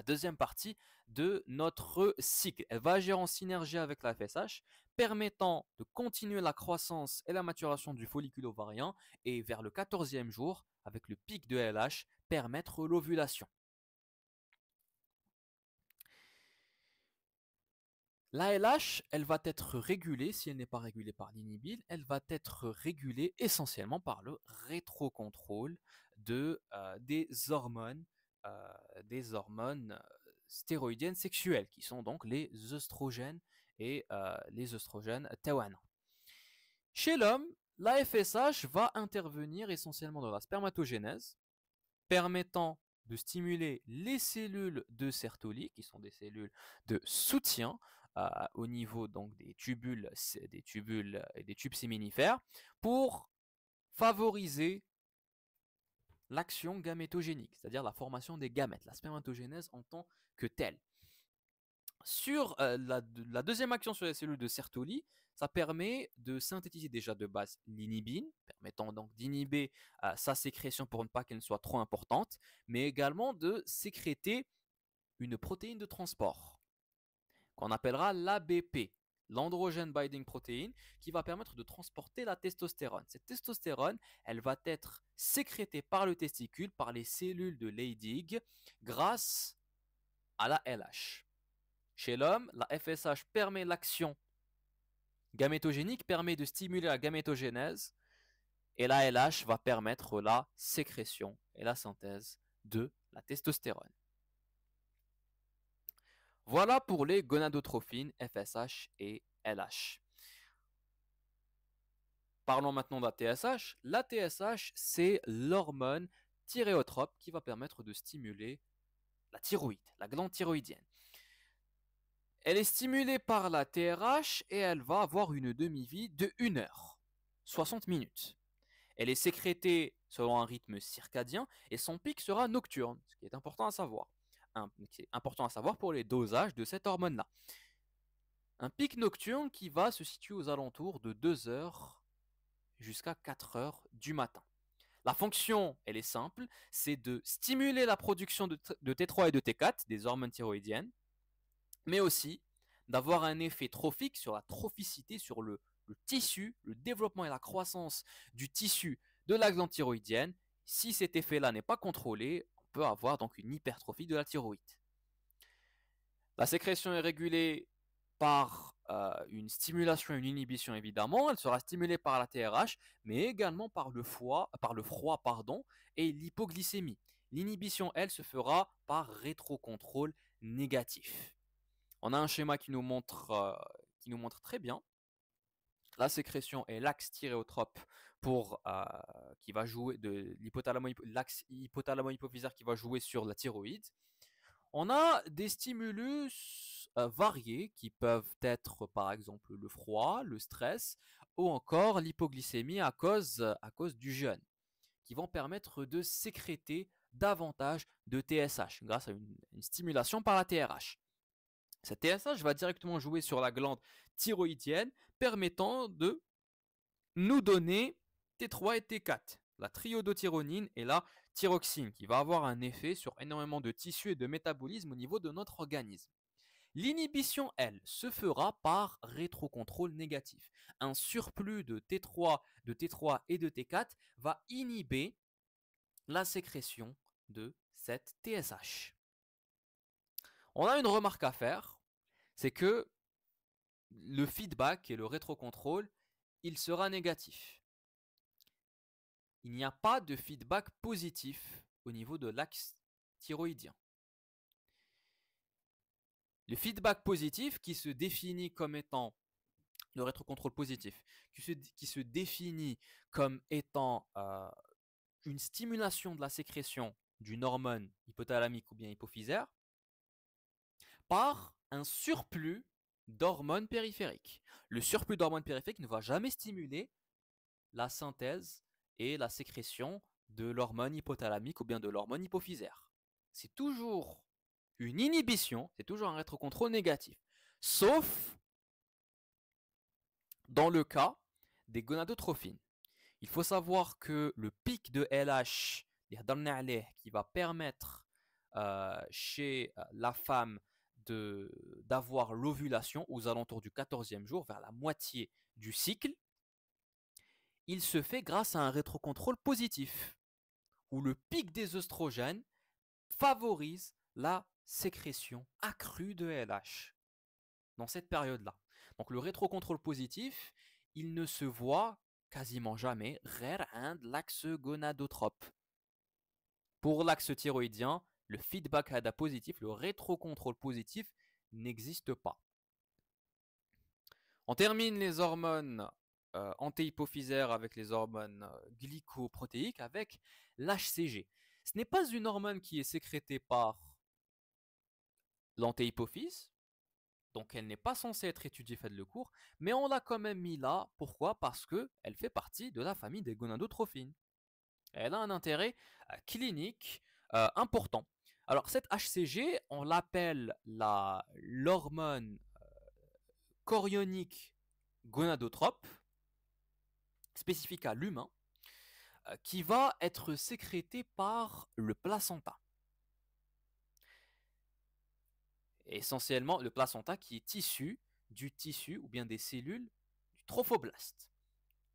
deuxième partie de notre cycle. Elle va agir en synergie avec la FSH, permettant de continuer la croissance et la maturation du follicule ovarien et vers le 14e jour, avec le pic de LH, permettre l'ovulation. La LH, elle va être régulée, si elle n'est pas régulée par l'inhibine, elle va être régulée essentiellement par le rétrocontrôle des hormones, euh, stéroïdiennes sexuelles, qui sont donc les œstrogènes et les œstrogènes TEWANA. Chez l'homme, la FSH va intervenir essentiellement dans la spermatogénèse, permettant de stimuler les cellules de Sertoli, qui sont des cellules de soutien au niveau donc des tubules et des tubes séminifères, pour favoriser l'action gamétogénique, c'est-à-dire la formation des gamètes, la spermatogénèse en tant que telle. Sur la deuxième action sur les cellules de Sertoli, ça permet de synthétiser déjà de base l'inhibine, permettant donc d'inhiber sa sécrétion pour ne pas qu'elle ne soit trop importante, mais également de sécréter une protéine de transport qu'on appellera l'ABP, l'androgen binding protein, qui va permettre de transporter la testostérone. Cette testostérone, elle va être sécrétée par le testicule, par les cellules de Leydig, grâce à la LH. Chez l'homme, la FSH permet l'action gamétogénique, permet de stimuler la gamétogénèse, et la LH va permettre la sécrétion et la synthèse de la testostérone. Voilà pour les gonadotrophines FSH et LH. Parlons maintenant de la TSH. La TSH, c'est l'hormone thyréotrope qui va permettre de stimuler la thyroïde, la glande thyroïdienne. Elle est stimulée par la TRH et elle va avoir une demi-vie de 1 heure, 60 minutes. Elle est sécrétée selon un rythme circadien et son pic sera nocturne, ce qui est important à savoir. C'est important à savoir pour les dosages de cette hormone-là. Un pic nocturne qui va se situer aux alentours de 2 heures jusqu'à 4 heures du matin. La fonction, elle est simple, c'est de stimuler la production de T3 et de T4, des hormones thyroïdiennes, mais aussi d'avoir un effet trophique sur la trophicité, sur le tissu, le développement et la croissance du tissu de la glande thyroïdienne. Si cet effet-là n'est pas contrôlé, on peut avoir donc une hypertrophie de la thyroïde. La sécrétion est régulée par une stimulation et une inhibition évidemment. Elle sera stimulée par la TRH, mais également par le froid, et l'hypoglycémie. L'inhibition, elle, se fera par rétrocontrôle négatif. On a un schéma qui nous montre très bien la sécrétion et l'axe thyréotrope qui va jouer de l'axe hypothalamo-hypophysaire qui va jouer sur la thyroïde. On a des stimulus variés qui peuvent être par exemple le froid, le stress ou encore l'hypoglycémie à cause du jeûne, qui vont permettre de sécréter davantage de TSH grâce à une stimulation par la TRH. Cette TSH va directement jouer sur la glande thyroïdienne, permettant de nous donner T3 et T4, la triiodothyronine et la thyroxine, qui va avoir un effet sur énormément de tissus et de métabolisme au niveau de notre organisme. L'inhibition, elle, se fera par rétrocontrôle négatif. Un surplus de T3 et de T4 va inhiber la sécrétion de cette TSH. On a une remarque à faire, c'est que le feedback et le rétrocontrôle, il sera négatif. Il n'y a pas de feedback positif au niveau de l'axe thyroïdien. Le feedback positif qui se définit comme étant le rétrocontrôle positif, qui se définit comme étant une stimulation de la sécrétion d'une hormone hypothalamique ou bien hypophysaire par un surplus d'hormones périphériques. Le surplus d'hormones périphériques ne va jamais stimuler la synthèse et la sécrétion de l'hormone hypothalamique ou bien de l'hormone hypophysaire. C'est toujours une inhibition, c'est toujours un rétrocontrôle négatif. Sauf dans le cas des gonadotrophines. Il faut savoir que le pic de LH qui va permettre chez la femme d'avoir l'ovulation aux alentours du 14e jour, vers la moitié du cycle, il se fait grâce à un rétrocontrôle positif, où le pic des œstrogènes favorise la sécrétion accrue de LH. dans cette période-là. Donc le rétrocontrôle positif, il ne se voit quasiment jamais غير عند l'axe gonadotrope. Pour l'axe thyroïdien, le feedback ADA positif, le rétrocontrôle positif n'existe pas. On termine les hormones antihypophysaires avec les hormones glycoprotéiques avec l'HCG. Ce n'est pas une hormone qui est sécrétée par l'antihypophyse, donc elle n'est pas censée être étudiée fait le cours, mais on l'a quand même mis là. Pourquoi? Parce qu'elle fait partie de la famille des gonadotrophines. Elle a un intérêt clinique important. Alors cette HCG, on l'appelle l'hormone chorionique gonadotrope, spécifique à l'humain, qui va être sécrétée par le placenta. Essentiellement, le placenta qui est issu du tissu ou bien des cellules du trophoblaste.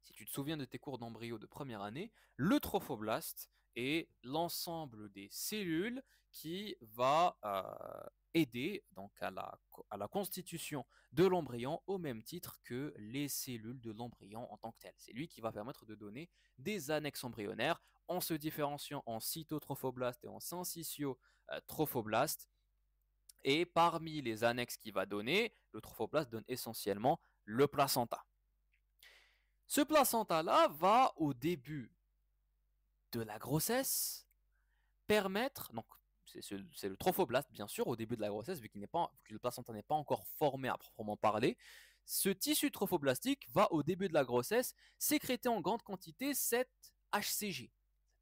Si tu te souviens de tes cours d'embryo de première année, le trophoblaste est l'ensemble des cellules qui va aider donc à la constitution de l'embryon au même titre que les cellules de l'embryon en tant que tel. C'est lui qui va permettre de donner des annexes embryonnaires en se différenciant en cytotrophoblaste et en syncytiotrophoblast. Et parmi les annexes qu'il va donner, le trophoblaste donne essentiellement le placenta. Ce placenta-là va, au début de la grossesse, permettre, donc c'est le trophoblaste bien sûr, au début de la grossesse, vu que le placenta n'est pas encore formé à proprement parler, ce tissu trophoblastique va, au début de la grossesse, sécréter en grande quantité cette HCG.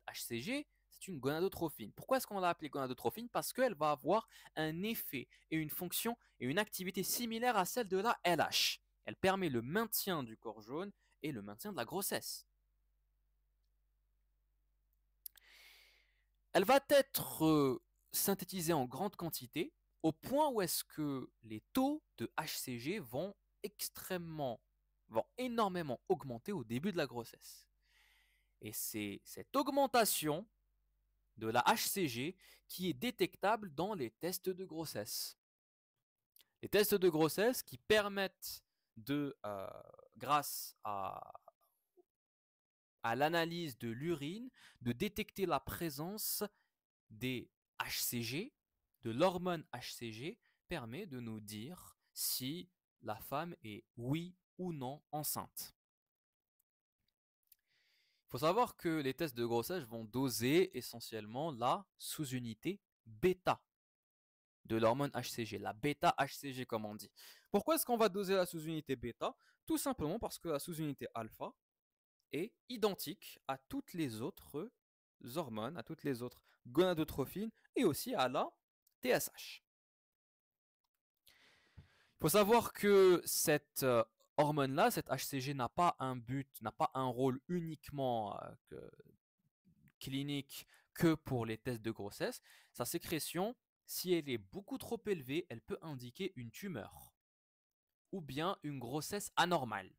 Cette HCG, c'est une gonadotrophine. Pourquoi est-ce qu'on l'a appelée gonadotrophine? Parce qu'elle va avoir un effet et une fonction et une activité similaire à celle de la LH. Elle permet le maintien du corps jaune et le maintien de la grossesse. Elle va être synthétisée en grande quantité au point où est-ce que les taux de HCG vont énormément augmenter au début de la grossesse. Et c'est cette augmentation de la HCG qui est détectable dans les tests de grossesse. Les tests de grossesse qui permettent grâce à l'analyse de l'urine, de détecter la présence des HCG, de l'hormone HCG, permet de nous dire si la femme est oui ou non enceinte. Il faut savoir que les tests de grossesse vont doser essentiellement la sous-unité bêta de l'hormone HCG, la bêta-HCG comme on dit. Pourquoi est-ce qu'on va doser la sous-unité bêta? Tout simplement parce que la sous-unité alpha est identique à toutes les autres hormones, à toutes les autres gonadotrophines et aussi à la TSH. Il faut savoir que cette hormone-là, cette HCG, n'a pas un but, n'a pas un rôle uniquement clinique que pour les tests de grossesse. Sa sécrétion, si elle est beaucoup trop élevée, elle peut indiquer une tumeur ou bien une grossesse anormale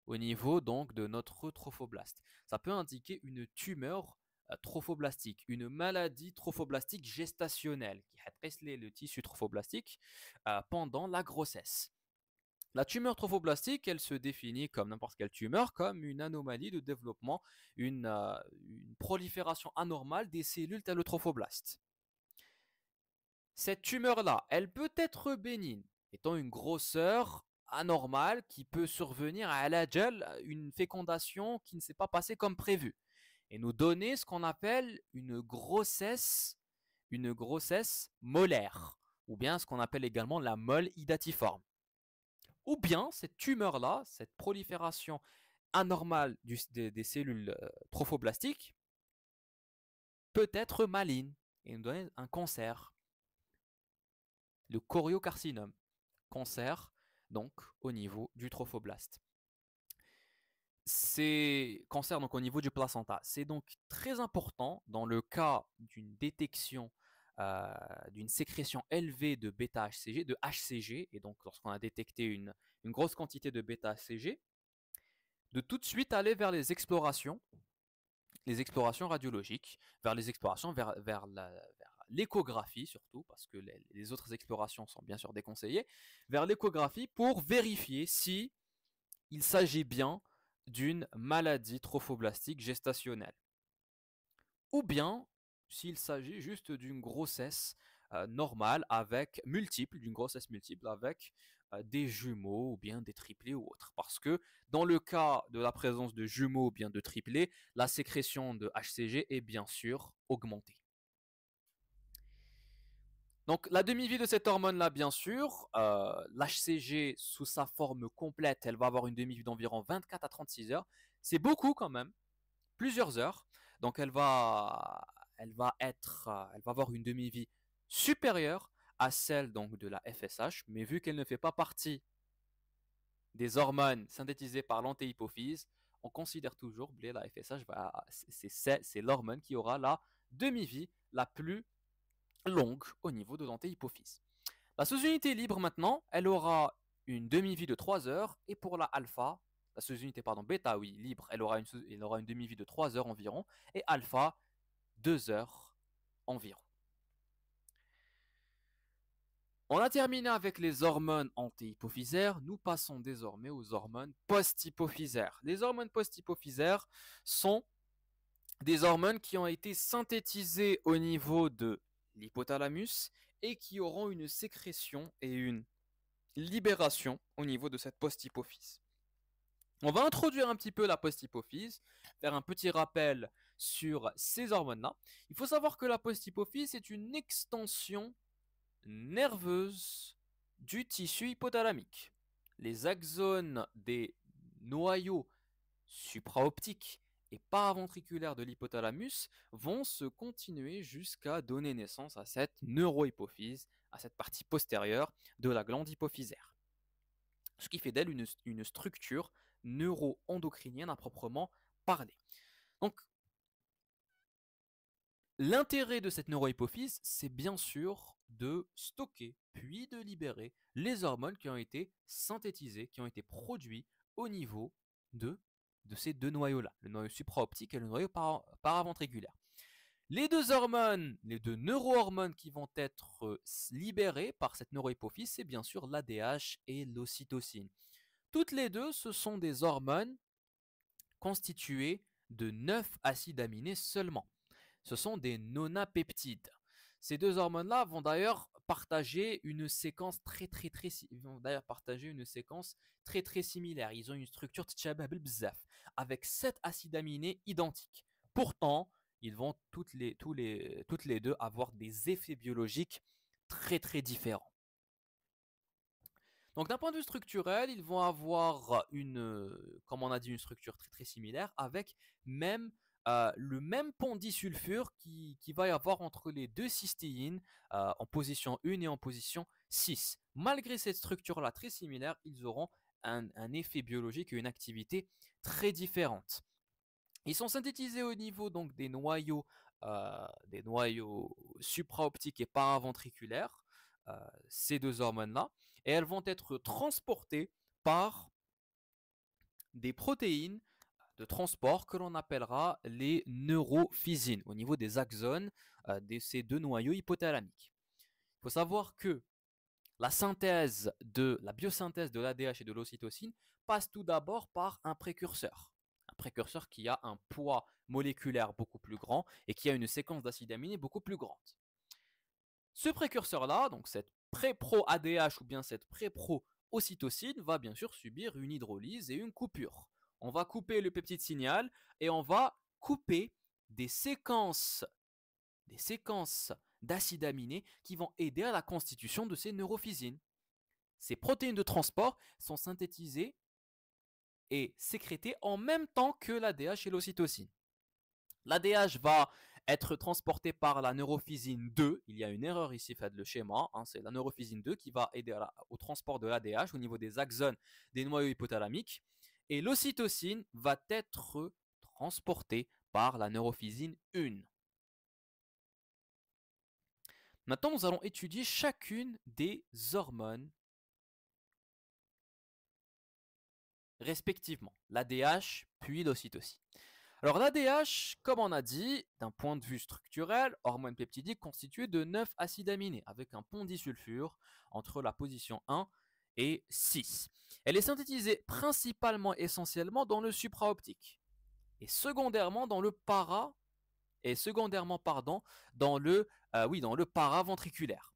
au niveau donc de notre trophoblaste. Ça peut indiquer une tumeur trophoblastique, une maladie trophoblastique gestationnelle qui rétrécit le tissu trophoblastique pendant la grossesse. La tumeur trophoblastique, elle se définit comme n'importe quelle tumeur, comme une anomalie de développement, une prolifération anormale des cellules telles le trophoblaste. Cette tumeur-là, elle peut être bénigne, étant une grosseur anormale qui peut survenir à l'ajal, une fécondation qui ne s'est pas passée comme prévu, et nous donner ce qu'on appelle une grossesse molaire, ou bien ce qu'on appelle également la mole idatiforme. Ou bien cette tumeur-là, cette prolifération anormale des cellules trophoblastiques, peut être maligne et nous donner un cancer, le choriocarcinome, cancer donc au niveau du trophoblaste. C'est cancer donc au niveau du placenta. C'est donc très important dans le cas d'une détection d'une sécrétion élevée de bêta-HCG, de HCG, et donc lorsqu'on a détecté une grosse quantité de bêta-HCG, de tout de suite aller vers les explorations radiologiques, vers les explorations vers l'échographie surtout, parce que les autres explorations sont bien sûr déconseillées, vers l'échographie pour vérifier si il s'agit bien d'une maladie trophoblastique gestationnelle ou bien s'il s'agit juste d'une grossesse normale avec d'une grossesse multiple avec des jumeaux ou bien des triplés ou autres. Parce que dans le cas de la présence de jumeaux ou bien de triplés, la sécrétion de HCG est bien sûr augmentée. Donc la demi-vie de cette hormone-là, bien sûr, l'HCG sous sa forme complète, elle va avoir une demi-vie d'environ 24 à 36 heures. C'est beaucoup quand même, plusieurs heures. Donc elle va avoir une demi-vie supérieure à celle donc de la FSH, mais vu qu'elle ne fait pas partie des hormones synthétisées par l'antéhypophyse, on considère toujours que la FSH c'est l'hormone qui aura la demi-vie la plus longue au niveau de l'antéhypophyse. La sous-unité libre maintenant, elle aura une demi-vie de 3 heures et pour la alpha, la sous-unité bêta, oui, libre, elle aura une demi-vie de 3 heures environ et alpha 2 heures environ. On a terminé avec les hormones antihypophysaires, nous passons désormais aux hormones post-hypophysaires. Les hormones post-hypophysaires sont des hormones qui ont été synthétisées au niveau de l'hypothalamus et qui auront une sécrétion et une libération au niveau de cette post-hypophyse. On va introduire un petit peu la post-hypophyse, faire un petit rappel sur ces hormones-là. Il faut savoir que la post-hypophyse est une extension nerveuse du tissu hypothalamique. Les axones des noyaux supraoptiques et paraventriculaires de l'hypothalamus vont se continuer jusqu'à donner naissance à cette neurohypophyse, à cette partie postérieure de la glande hypophysaire. Ce qui fait d'elle une structure neuro-endocrinienne à proprement parler. Donc, l'intérêt de cette neurohypophyse, c'est bien sûr de stocker puis de libérer les hormones qui ont été synthétisées, qui ont été produites au niveau de ces deux noyaux-là, le noyau supraoptique et le noyau paraventriculaire. Les deux hormones, les deux neurohormones qui vont être libérées par cette neurohypophyse, c'est bien sûr l'ADH et l'ocytocine. Toutes les deux, ce sont des hormones constituées de 9 acides aminés seulement. Ce sont des nonapeptides. Ces deux hormones-là vont d'ailleurs partager une séquence très très similaire. Ils ont une structure avec 7 acides aminés identiques. Pourtant, ils vont toutes les deux avoir des effets biologiques très très différents. Donc d'un point de vue structurel, ils vont avoir comme on a dit, une structure très très similaire avec même le même pont disulfure qui va y avoir entre les deux cystéines en position 1 et en position 6. Malgré cette structure-là très similaire, ils auront un effet biologique et une activité très différente. Ils sont synthétisés au niveau donc des noyaux supraoptiques et paraventriculaires, ces deux hormones-là, et elles vont être transportées par des protéines de transport que l'on appellera les neurophysines au niveau des axones de ces deux noyaux hypothalamiques. Il faut savoir que la biosynthèse de l'ADH et de l'ocytocine passe tout d'abord par un précurseur. Un précurseur qui a un poids moléculaire beaucoup plus grand et qui a une séquence d'acides aminés beaucoup plus grande. Ce précurseur-là, donc cette pré-pro-ADH ou bien cette pré-pro-ocytocine, va bien sûr subir une hydrolyse et une coupure. On va couper le peptide signal et on va couper des séquences d'acides aminés qui vont aider à la constitution de ces neurophysines. Ces protéines de transport sont synthétisées et sécrétées en même temps que l'ADH et l'ocytocine. L'ADH va être transporté par la neurophysine 2. Il y a une erreur ici, faites le schéma. C'est la neurophysine 2 qui va aider au transport de l'ADH au niveau des axones des noyaux hypothalamiques. Et l'ocytocine va être transportée par la neurophysine 1. Maintenant, nous allons étudier chacune des hormones respectivement, l'ADH puis l'ocytocine. Alors l'ADH, comme on a dit, d'un point de vue structurel, hormone peptidique constituée de 9 acides aminés avec un pont disulfure entre la position 1 et 6. Elle est synthétisée principalement essentiellement dans le supraoptique et secondairement dans le para et secondairement pardon dans le paraventriculaire.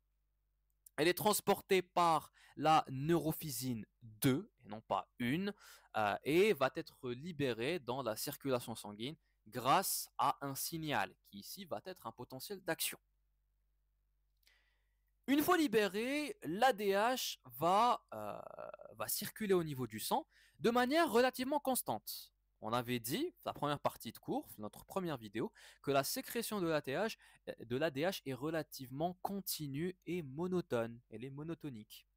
Elle est transportée par la neurophysine 2 et non pas une et va être libérée dans la circulation sanguine grâce à un signal qui ici va être un potentiel d'action. Une fois libérée, l'ADH va circuler au niveau du sang de manière relativement constante. On avait dit, la première partie de cours, notre première vidéo, que la sécrétion de l'ADH est relativement continue et monotone. Elle est monotonique.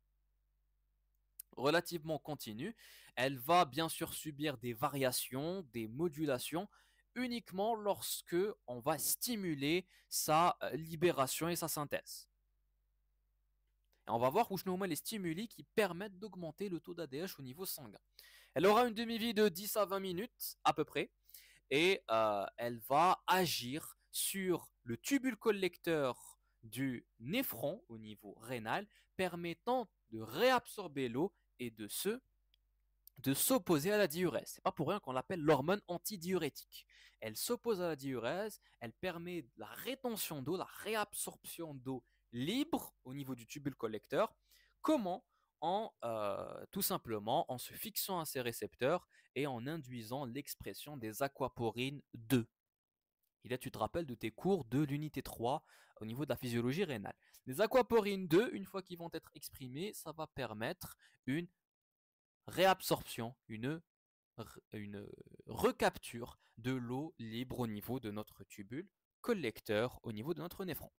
Relativement continue, elle va bien sûr subir des variations, des modulations, uniquement lorsque on va stimuler sa libération et sa synthèse. Et on va voir où je nous mets les stimuli qui permettent d'augmenter le taux d'ADH au niveau sanguin. Elle aura une demi-vie de 10 à 20 minutes à peu près et elle va agir sur le tubule collecteur du néphron au niveau rénal, permettant de réabsorber l'eau et de s'opposer à la diurèse. C'est pas pour rien qu'on l'appelle l'hormone antidiurétique. Elle s'oppose à la diurèse, elle permet la rétention d'eau, la réabsorption d'eau libre au niveau du tubule collecteur. Comment? Tout simplement en se fixant à ses récepteurs et en induisant l'expression des aquaporines 2. Et là, tu te rappelles de tes cours de l'unité 3 au niveau de la physiologie rénale. Les aquaporines 2, une fois qu'ils vont être exprimés, ça va permettre une réabsorption, une recapture de l'eau libre au niveau de notre tubule collecteur, au niveau de notre néphron.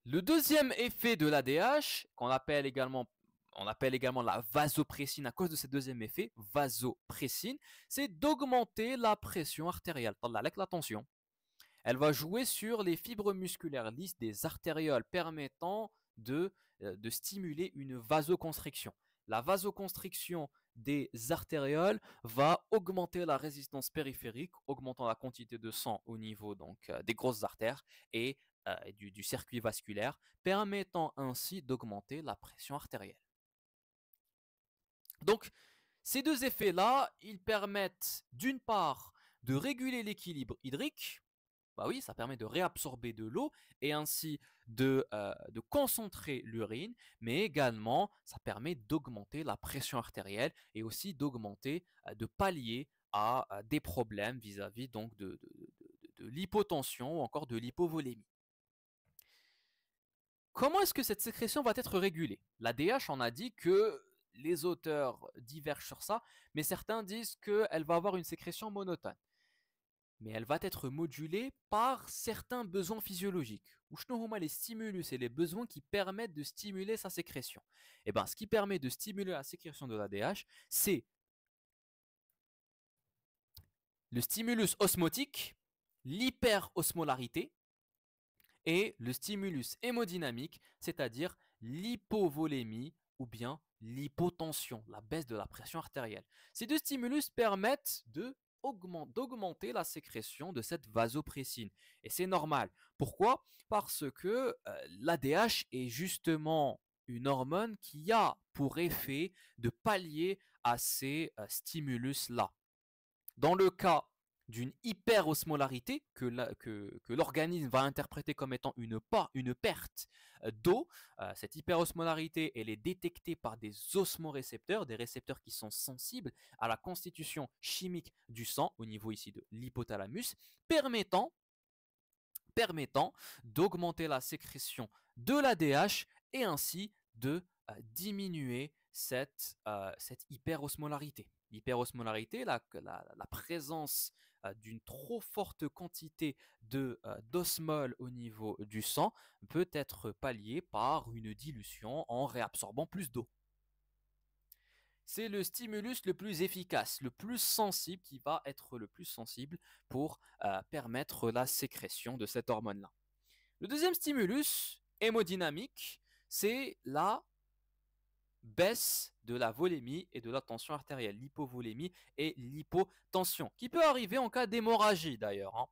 Le deuxième effet de l'ADH, on appelle également la vasopressine à cause de ce deuxième effet, vasopressine, c'est d'augmenter la pression artérielle, avec la tension. Elle va jouer sur les fibres musculaires lisses des artérioles, permettant de stimuler une vasoconstriction. La vasoconstriction des artérioles va augmenter la résistance périphérique, augmentant la quantité de sang au niveau des grosses artères et du circuit vasculaire, permettant ainsi d'augmenter la pression artérielle. Donc, ces deux effets-là, ils permettent d'une part de réguler l'équilibre hydrique. Bah oui, ça permet de réabsorber de l'eau et ainsi de concentrer l'urine, mais également ça permet d'augmenter la pression artérielle et aussi de pallier à des problèmes vis-à-vis donc de l'hypotension ou encore de l'hypovolémie. Comment est-ce que cette sécrétion va être régulée? L'ADH, on a dit que les auteurs divergent sur ça, mais certains disent qu'elle va avoir une sécrétion monotone. Mais elle va être modulée par certains besoins physiologiques. Ou les stimulus et les besoins qui permettent de stimuler sa sécrétion. Et bien, ce qui permet de stimuler la sécrétion de l'ADH, c'est le stimulus osmotique, l'hyperosmolarité et le stimulus hémodynamique, c'est-à-dire l'hypovolémie ou bien l'hypotension, la baisse de la pression artérielle. Ces deux stimulus permettent d'augmenter la sécrétion de cette vasopressine. Et c'est normal. Pourquoi? Parce que l'ADH est justement une hormone qui a pour effet de pallier à ces stimulus-là. Dans le cas d'une hyperosmolarité que l'organisme va interpréter comme étant une perte d'eau. Cette hyperosmolarité, elle est détectée par des osmorécepteurs, des récepteurs qui sont sensibles à la constitution chimique du sang au niveau ici de l'hypothalamus, permettant d'augmenter la sécrétion de l'ADH et ainsi de diminuer cette hyperosmolarité. L'hyperosmolarité, la présence d'une trop forte quantité d'osmol au niveau du sang peut être palliée par une dilution en réabsorbant plus d'eau. C'est le stimulus le plus efficace, le plus sensible, qui va être le plus sensible pour permettre la sécrétion de cette hormone-là. Le deuxième stimulus hémodynamique, c'est la baisse de la volémie et de la tension artérielle, l'hypovolémie et l'hypotension, qui peut arriver en cas d'hémorragie d'ailleurs, hein.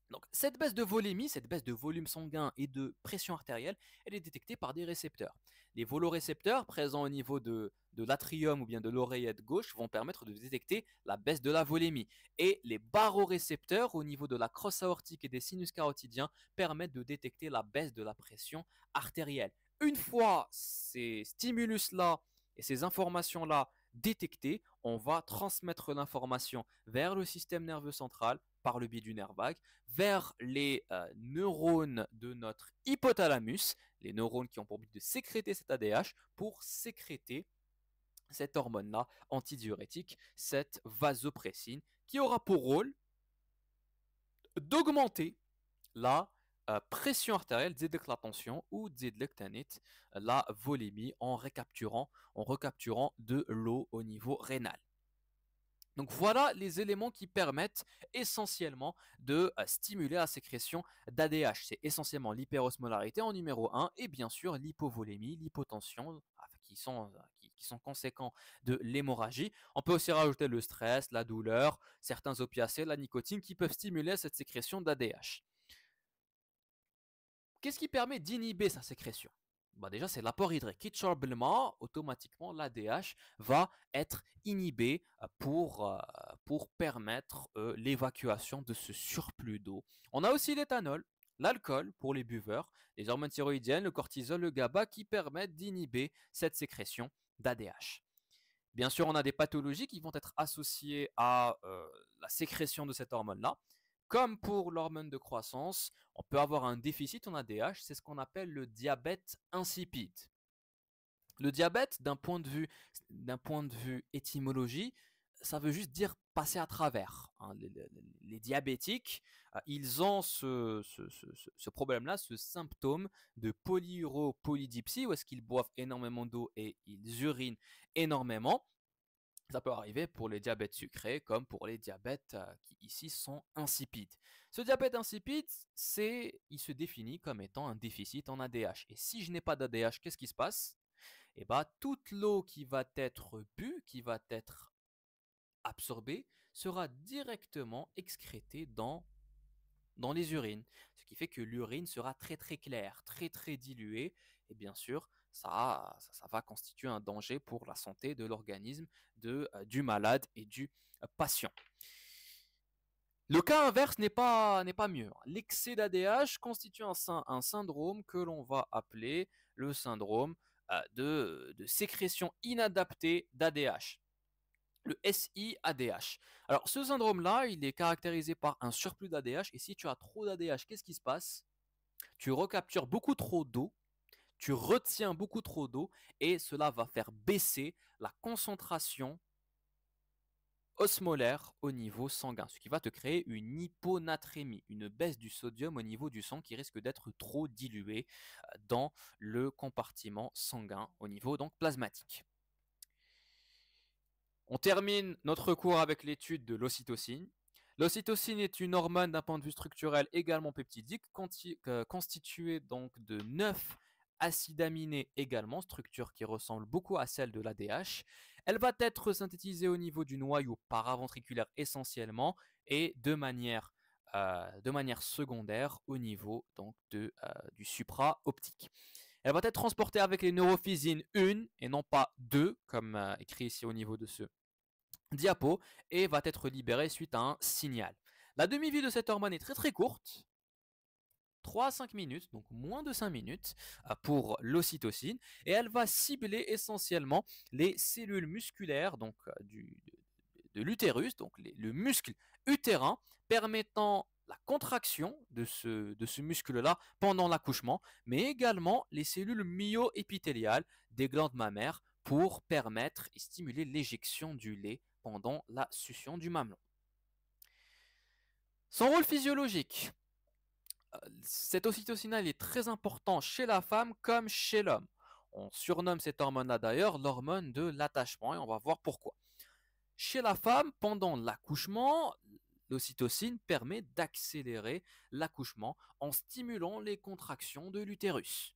Donc, cette baisse de volémie, cette baisse de volume sanguin et de pression artérielle, elle est détectée par des récepteurs. Les volorécepteurs présents au niveau de l'atrium ou bien de l'oreillette gauche vont permettre de détecter la baisse de la volémie. Et les barorécepteurs au niveau de la crosse aortique et des sinus carotidiens permettent de détecter la baisse de la pression artérielle. Une fois ces stimulus-là et ces informations-là détectées, on va transmettre l'information vers le système nerveux central par le biais du nerf vague, vers les neurones de notre hypothalamus, les neurones qui ont pour but de sécréter cet ADH pour sécréter cette hormone-là antidiurétique, cette vasopressine, qui aura pour rôle d'augmenter la pression artérielle, تزيدلك la tension ou تزيدلك تانيت la volémie en recapturant de l'eau au niveau rénal. Donc voilà les éléments qui permettent essentiellement de stimuler la sécrétion d'ADH. C'est essentiellement l'hyperosmolarité en numéro 1 et bien sûr l'hypovolémie, l'hypotension qui sont conséquents de l'hémorragie. On peut aussi rajouter le stress, la douleur, certains opiacés, la nicotine qui peuvent stimuler cette sécrétion d'ADH. Qu'est-ce qui permet d'inhiber sa sécrétion? Bah déjà, c'est l'apport hydrique. Qui tchorb le ma, automatiquement, l'ADH va être inhibé pour permettre l'évacuation de ce surplus d'eau. On a aussi l'éthanol, l'alcool pour les buveurs, les hormones thyroïdiennes, le cortisol, le GABA qui permettent d'inhiber cette sécrétion d'ADH. Bien sûr, on a des pathologies qui vont être associées à la sécrétion de cette hormone-là. Comme pour l'hormone de croissance, on peut avoir un déficit en ADH, c'est ce qu'on appelle le diabète insipide. Le diabète, d'un point de vue étymologie, ça veut juste dire passer à travers, hein. Les diabétiques, ils ont ce problème-là, ce symptôme de polyuropolydipsie, où est-ce qu'ils boivent énormément d'eau et ils urinent énormément. Ça peut arriver pour les diabètes sucrés comme pour les diabètes qui ici sont insipides. Ce diabète insipide, il se définit comme étant un déficit en ADH. Et si je n'ai pas d'ADH, qu'est-ce qui se passe? Eh bien, toute l'eau qui va être bue, qui va être absorbée, sera directement excrétée dans les urines. Ce qui fait que l'urine sera très très claire, très très diluée. Et bien sûr, ça va constituer un danger pour la santé de l'organisme du malade et du patient. Le cas inverse n'est pas mieux. L'excès d'ADH constitue un syndrome que l'on va appeler le syndrome de sécrétion inadaptée d'ADH, le SIADH. Alors, ce syndrome-là, il est caractérisé par un surplus d'ADH. Et si tu as trop d'ADH, qu'est-ce qui se passe? Tu recaptures beaucoup trop d'eau, tu retiens beaucoup trop d'eau, et cela va faire baisser la concentration osmolaire au niveau sanguin, ce qui va te créer une hyponatrémie, une baisse du sodium au niveau du sang qui risque d'être trop dilué dans le compartiment sanguin au niveau donc plasmatique. On termine notre cours avec l'étude de l'ocytocine. L'ocytocine est une hormone d'un point de vue structurel également peptidique, constituée donc de 9 acides aminés également, structure qui ressemble beaucoup à celle de l'ADH. Elle va être synthétisée au niveau du noyau paraventriculaire essentiellement et de manière secondaire au niveau donc du supra-optique. Elle va être transportée avec les neurophysines 1 et non pas 2, comme écrit ici au niveau de ce diapo, et va être libérée suite à un signal. La demi-vie de cette hormone est très très courte, 3 à 5 minutes, donc moins de 5 minutes pour l'ocytocine, et elle va cibler essentiellement les cellules musculaires donc, de l'utérus, donc le muscle utérin, permettant la contraction de ce muscle-là pendant l'accouchement, mais également les cellules myo-épithéliales des glandes mammaires pour permettre et stimuler l'éjection du lait pendant la succion du mamelon. Son rôle physiologique. Cette ocytocine est très important chez la femme comme chez l'homme. On surnomme cette hormone-là d'ailleurs l'hormone de l'attachement et on va voir pourquoi. Chez la femme, pendant l'accouchement, l'ocytocine permet d'accélérer l'accouchement en stimulant les contractions de l'utérus.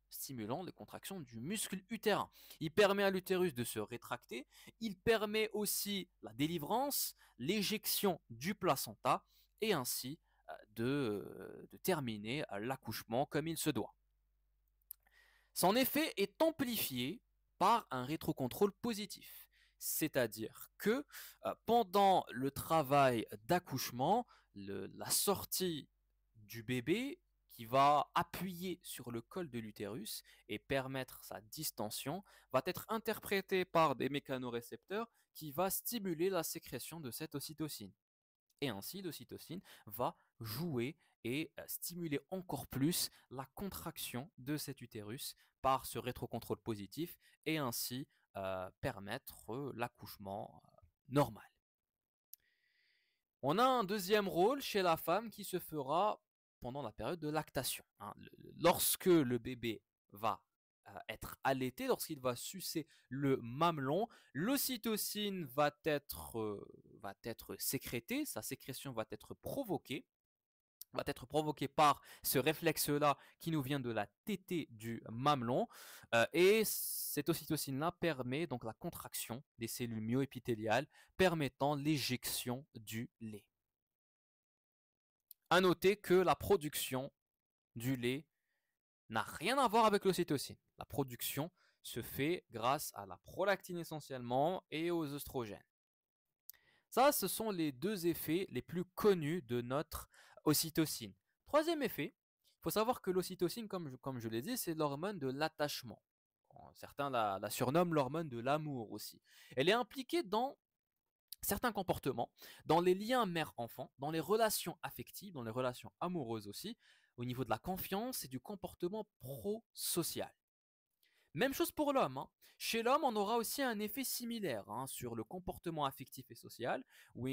stimulant les contractions du muscle utérin. Il permet à l'utérus de se rétracter, il permet aussi la délivrance, l'éjection du placenta et ainsi de terminer l'accouchement comme il se doit. Son effet est amplifié par un rétrocontrôle positif. C'est-à-dire que pendant le travail d'accouchement, la sortie du bébé qui va appuyer sur le col de l'utérus et permettre sa distension va être interprétée par des mécanorécepteurs qui va stimuler la sécrétion de cette ocytocine. Et ainsi, l'ocytocine va jouer et stimuler encore plus la contraction de cet utérus par ce rétrocontrôle positif et ainsi permettre l'accouchement normal. On a un deuxième rôle chez la femme qui se fera pendant la période de lactation, hein. Lorsque le bébé va être allaité, lorsqu'il va sucer le mamelon, l'ocytocine va être sécrétée, sa sécrétion va être provoquée par ce réflexe-là qui nous vient de la tétée du mamelon. Et cette ocytocine-là permet donc la contraction des cellules myoépithéliales, permettant l'éjection du lait. À noter que la production du lait n'a rien à voir avec l'ocytocine. La production se fait grâce à la prolactine essentiellement et aux oestrogènes. Ça, ce sont les deux effets les plus connus de notre ocytocine. Troisième effet, il faut savoir que l'ocytocine, comme je l'ai dit, c'est l'hormone de l'attachement. Certains la surnomment l'hormone de l'amour aussi. Elle est impliquée dans certains comportements, dans les liens mère-enfant, dans les relations affectives, dans les relations amoureuses aussi, au niveau de la confiance et du comportement pro-social. Même chose pour l'homme, hein. Chez l'homme, on aura aussi un effet similaire, hein, sur le comportement affectif et social, où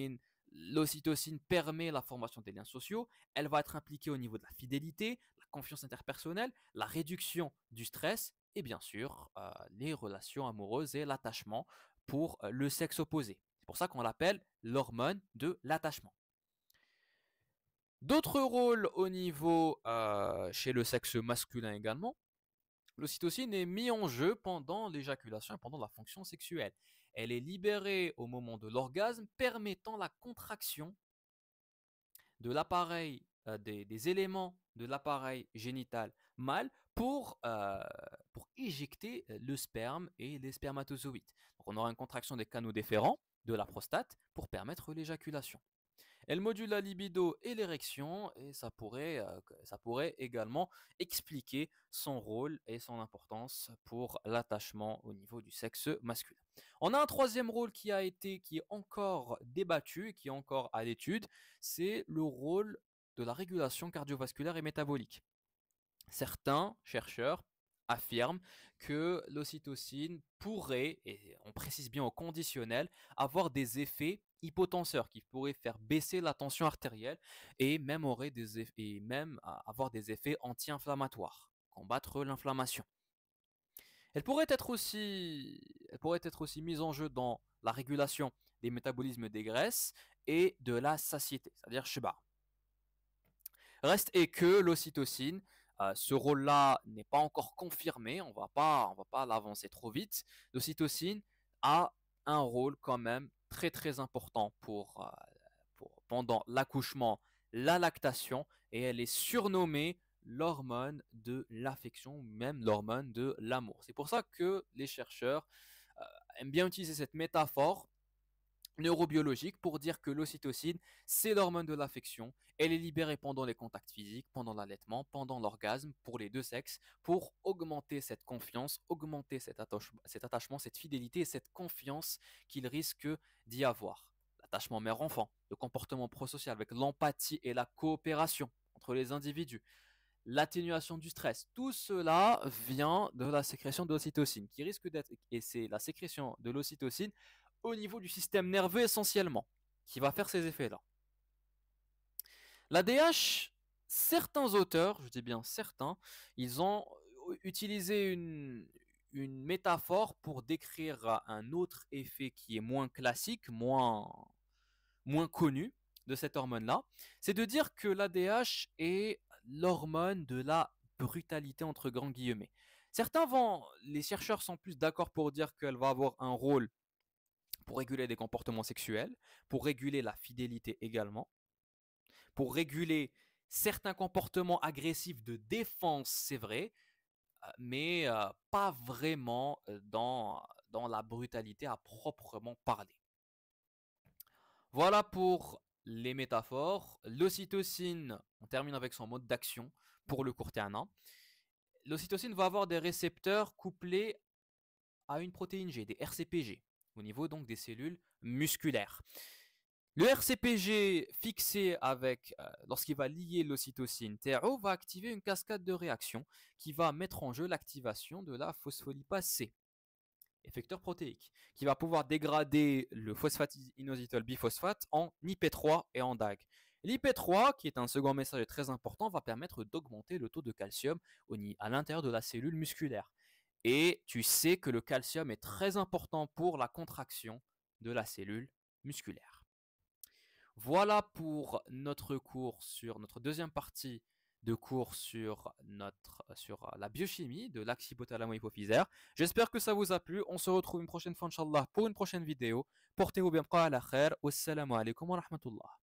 l'ocytocine permet la formation des liens sociaux. Elle va être impliquée au niveau de la fidélité, la confiance interpersonnelle, la réduction du stress et bien sûr les relations amoureuses et l'attachement pour le sexe opposé. C'est pour ça qu'on l'appelle l'hormone de l'attachement. D'autres rôles au niveau chez le sexe masculin également. L'ocytocine est mise en jeu pendant l'éjaculation et pendant la fonction sexuelle. Elle est libérée au moment de l'orgasme, permettant la contraction de l'appareil, des éléments de l'appareil génital mâle pour éjecter le sperme et les spermatozoïdes. Donc on aura une contraction des canaux déférents de la prostate pour permettre l'éjaculation. Elle module la libido et l'érection et ça pourrait également expliquer son rôle et son importance pour l'attachement au niveau du sexe masculin. On a un troisième rôle qui est encore débattu et qui est encore à l'étude, c'est le rôle de la régulation cardiovasculaire et métabolique. Certains chercheurs affirment que l'ocytocine pourrait, et on précise bien au conditionnel, avoir des effets hypotenseurs qui pourraient faire baisser la tension artérielle et même, avoir des effets anti-inflammatoires, combattre l'inflammation. Elle pourrait être aussi mise en jeu dans la régulation des métabolismes des graisses et de la satiété, c'est-à-dire Sheba. Reste est que l'ocytocine, ce rôle-là n'est pas encore confirmé, on va pas l'avancer trop vite. L'ocytocine a un rôle quand même très très important pendant l'accouchement, la lactation, et elle est surnommée l'hormone de l'affection ou même l'hormone de l'amour. C'est pour ça que les chercheurs aiment bien utiliser cette métaphore neurobiologique pour dire que l'ocytocine, c'est l'hormone de l'affection. Elle est libérée pendant les contacts physiques, pendant l'allaitement, pendant l'orgasme, pour les deux sexes, pour augmenter cette confiance, augmenter cet attachement, cette fidélité et cette confiance qu'il risque d'y avoir. L'attachement mère-enfant, le comportement prosocial avec l'empathie et la coopération entre les individus, l'atténuation du stress, tout cela vient de la sécrétion de l'ocytocine, qui risque d'être, et c'est la sécrétion de l'ocytocine au niveau du système nerveux essentiellement, qui va faire ces effets-là. L'ADH, certains auteurs, je dis bien certains, ils ont utilisé une métaphore pour décrire un autre effet qui est moins classique, moins connu de cette hormone-là. C'est de dire que l'ADH est l'hormone de la brutalité entre grands guillemets. Les chercheurs sont plus d'accord pour dire qu'elle va avoir un rôle pour réguler des comportements sexuels, pour réguler la fidélité également, pour réguler certains comportements agressifs de défense, c'est vrai, mais pas vraiment dans la brutalité à proprement parler. Voilà pour les métaphores. L'ocytocine, on termine avec son mode d'action pour le court terme. L'ocytocine va avoir des récepteurs couplés à une protéine G, des RCPG, au niveau donc des cellules musculaires. Le RCPG fixé lorsqu'il va lier l'ocytocine TRO va activer une cascade de réactions qui va mettre en jeu l'activation de la phospholipase C, effecteur protéique, qui va pouvoir dégrader le phosphate inositol biphosphate en IP3 et en DAG. L'IP3, qui est un second messager très important, va permettre d'augmenter le taux de calcium à l'intérieur de la cellule musculaire. Et tu sais que le calcium est très important pour la contraction de la cellule musculaire. Voilà pour notre deuxième partie de cours sur la biochimie de l'axe hypothalamo-hypophysaire. J'espère que ça vous a plu. On se retrouve une prochaine fois, Inch'Allah, pour une prochaine vidéo. Portez-vous bien, ala khair. Wassalamu alaikum wa rahmatullah.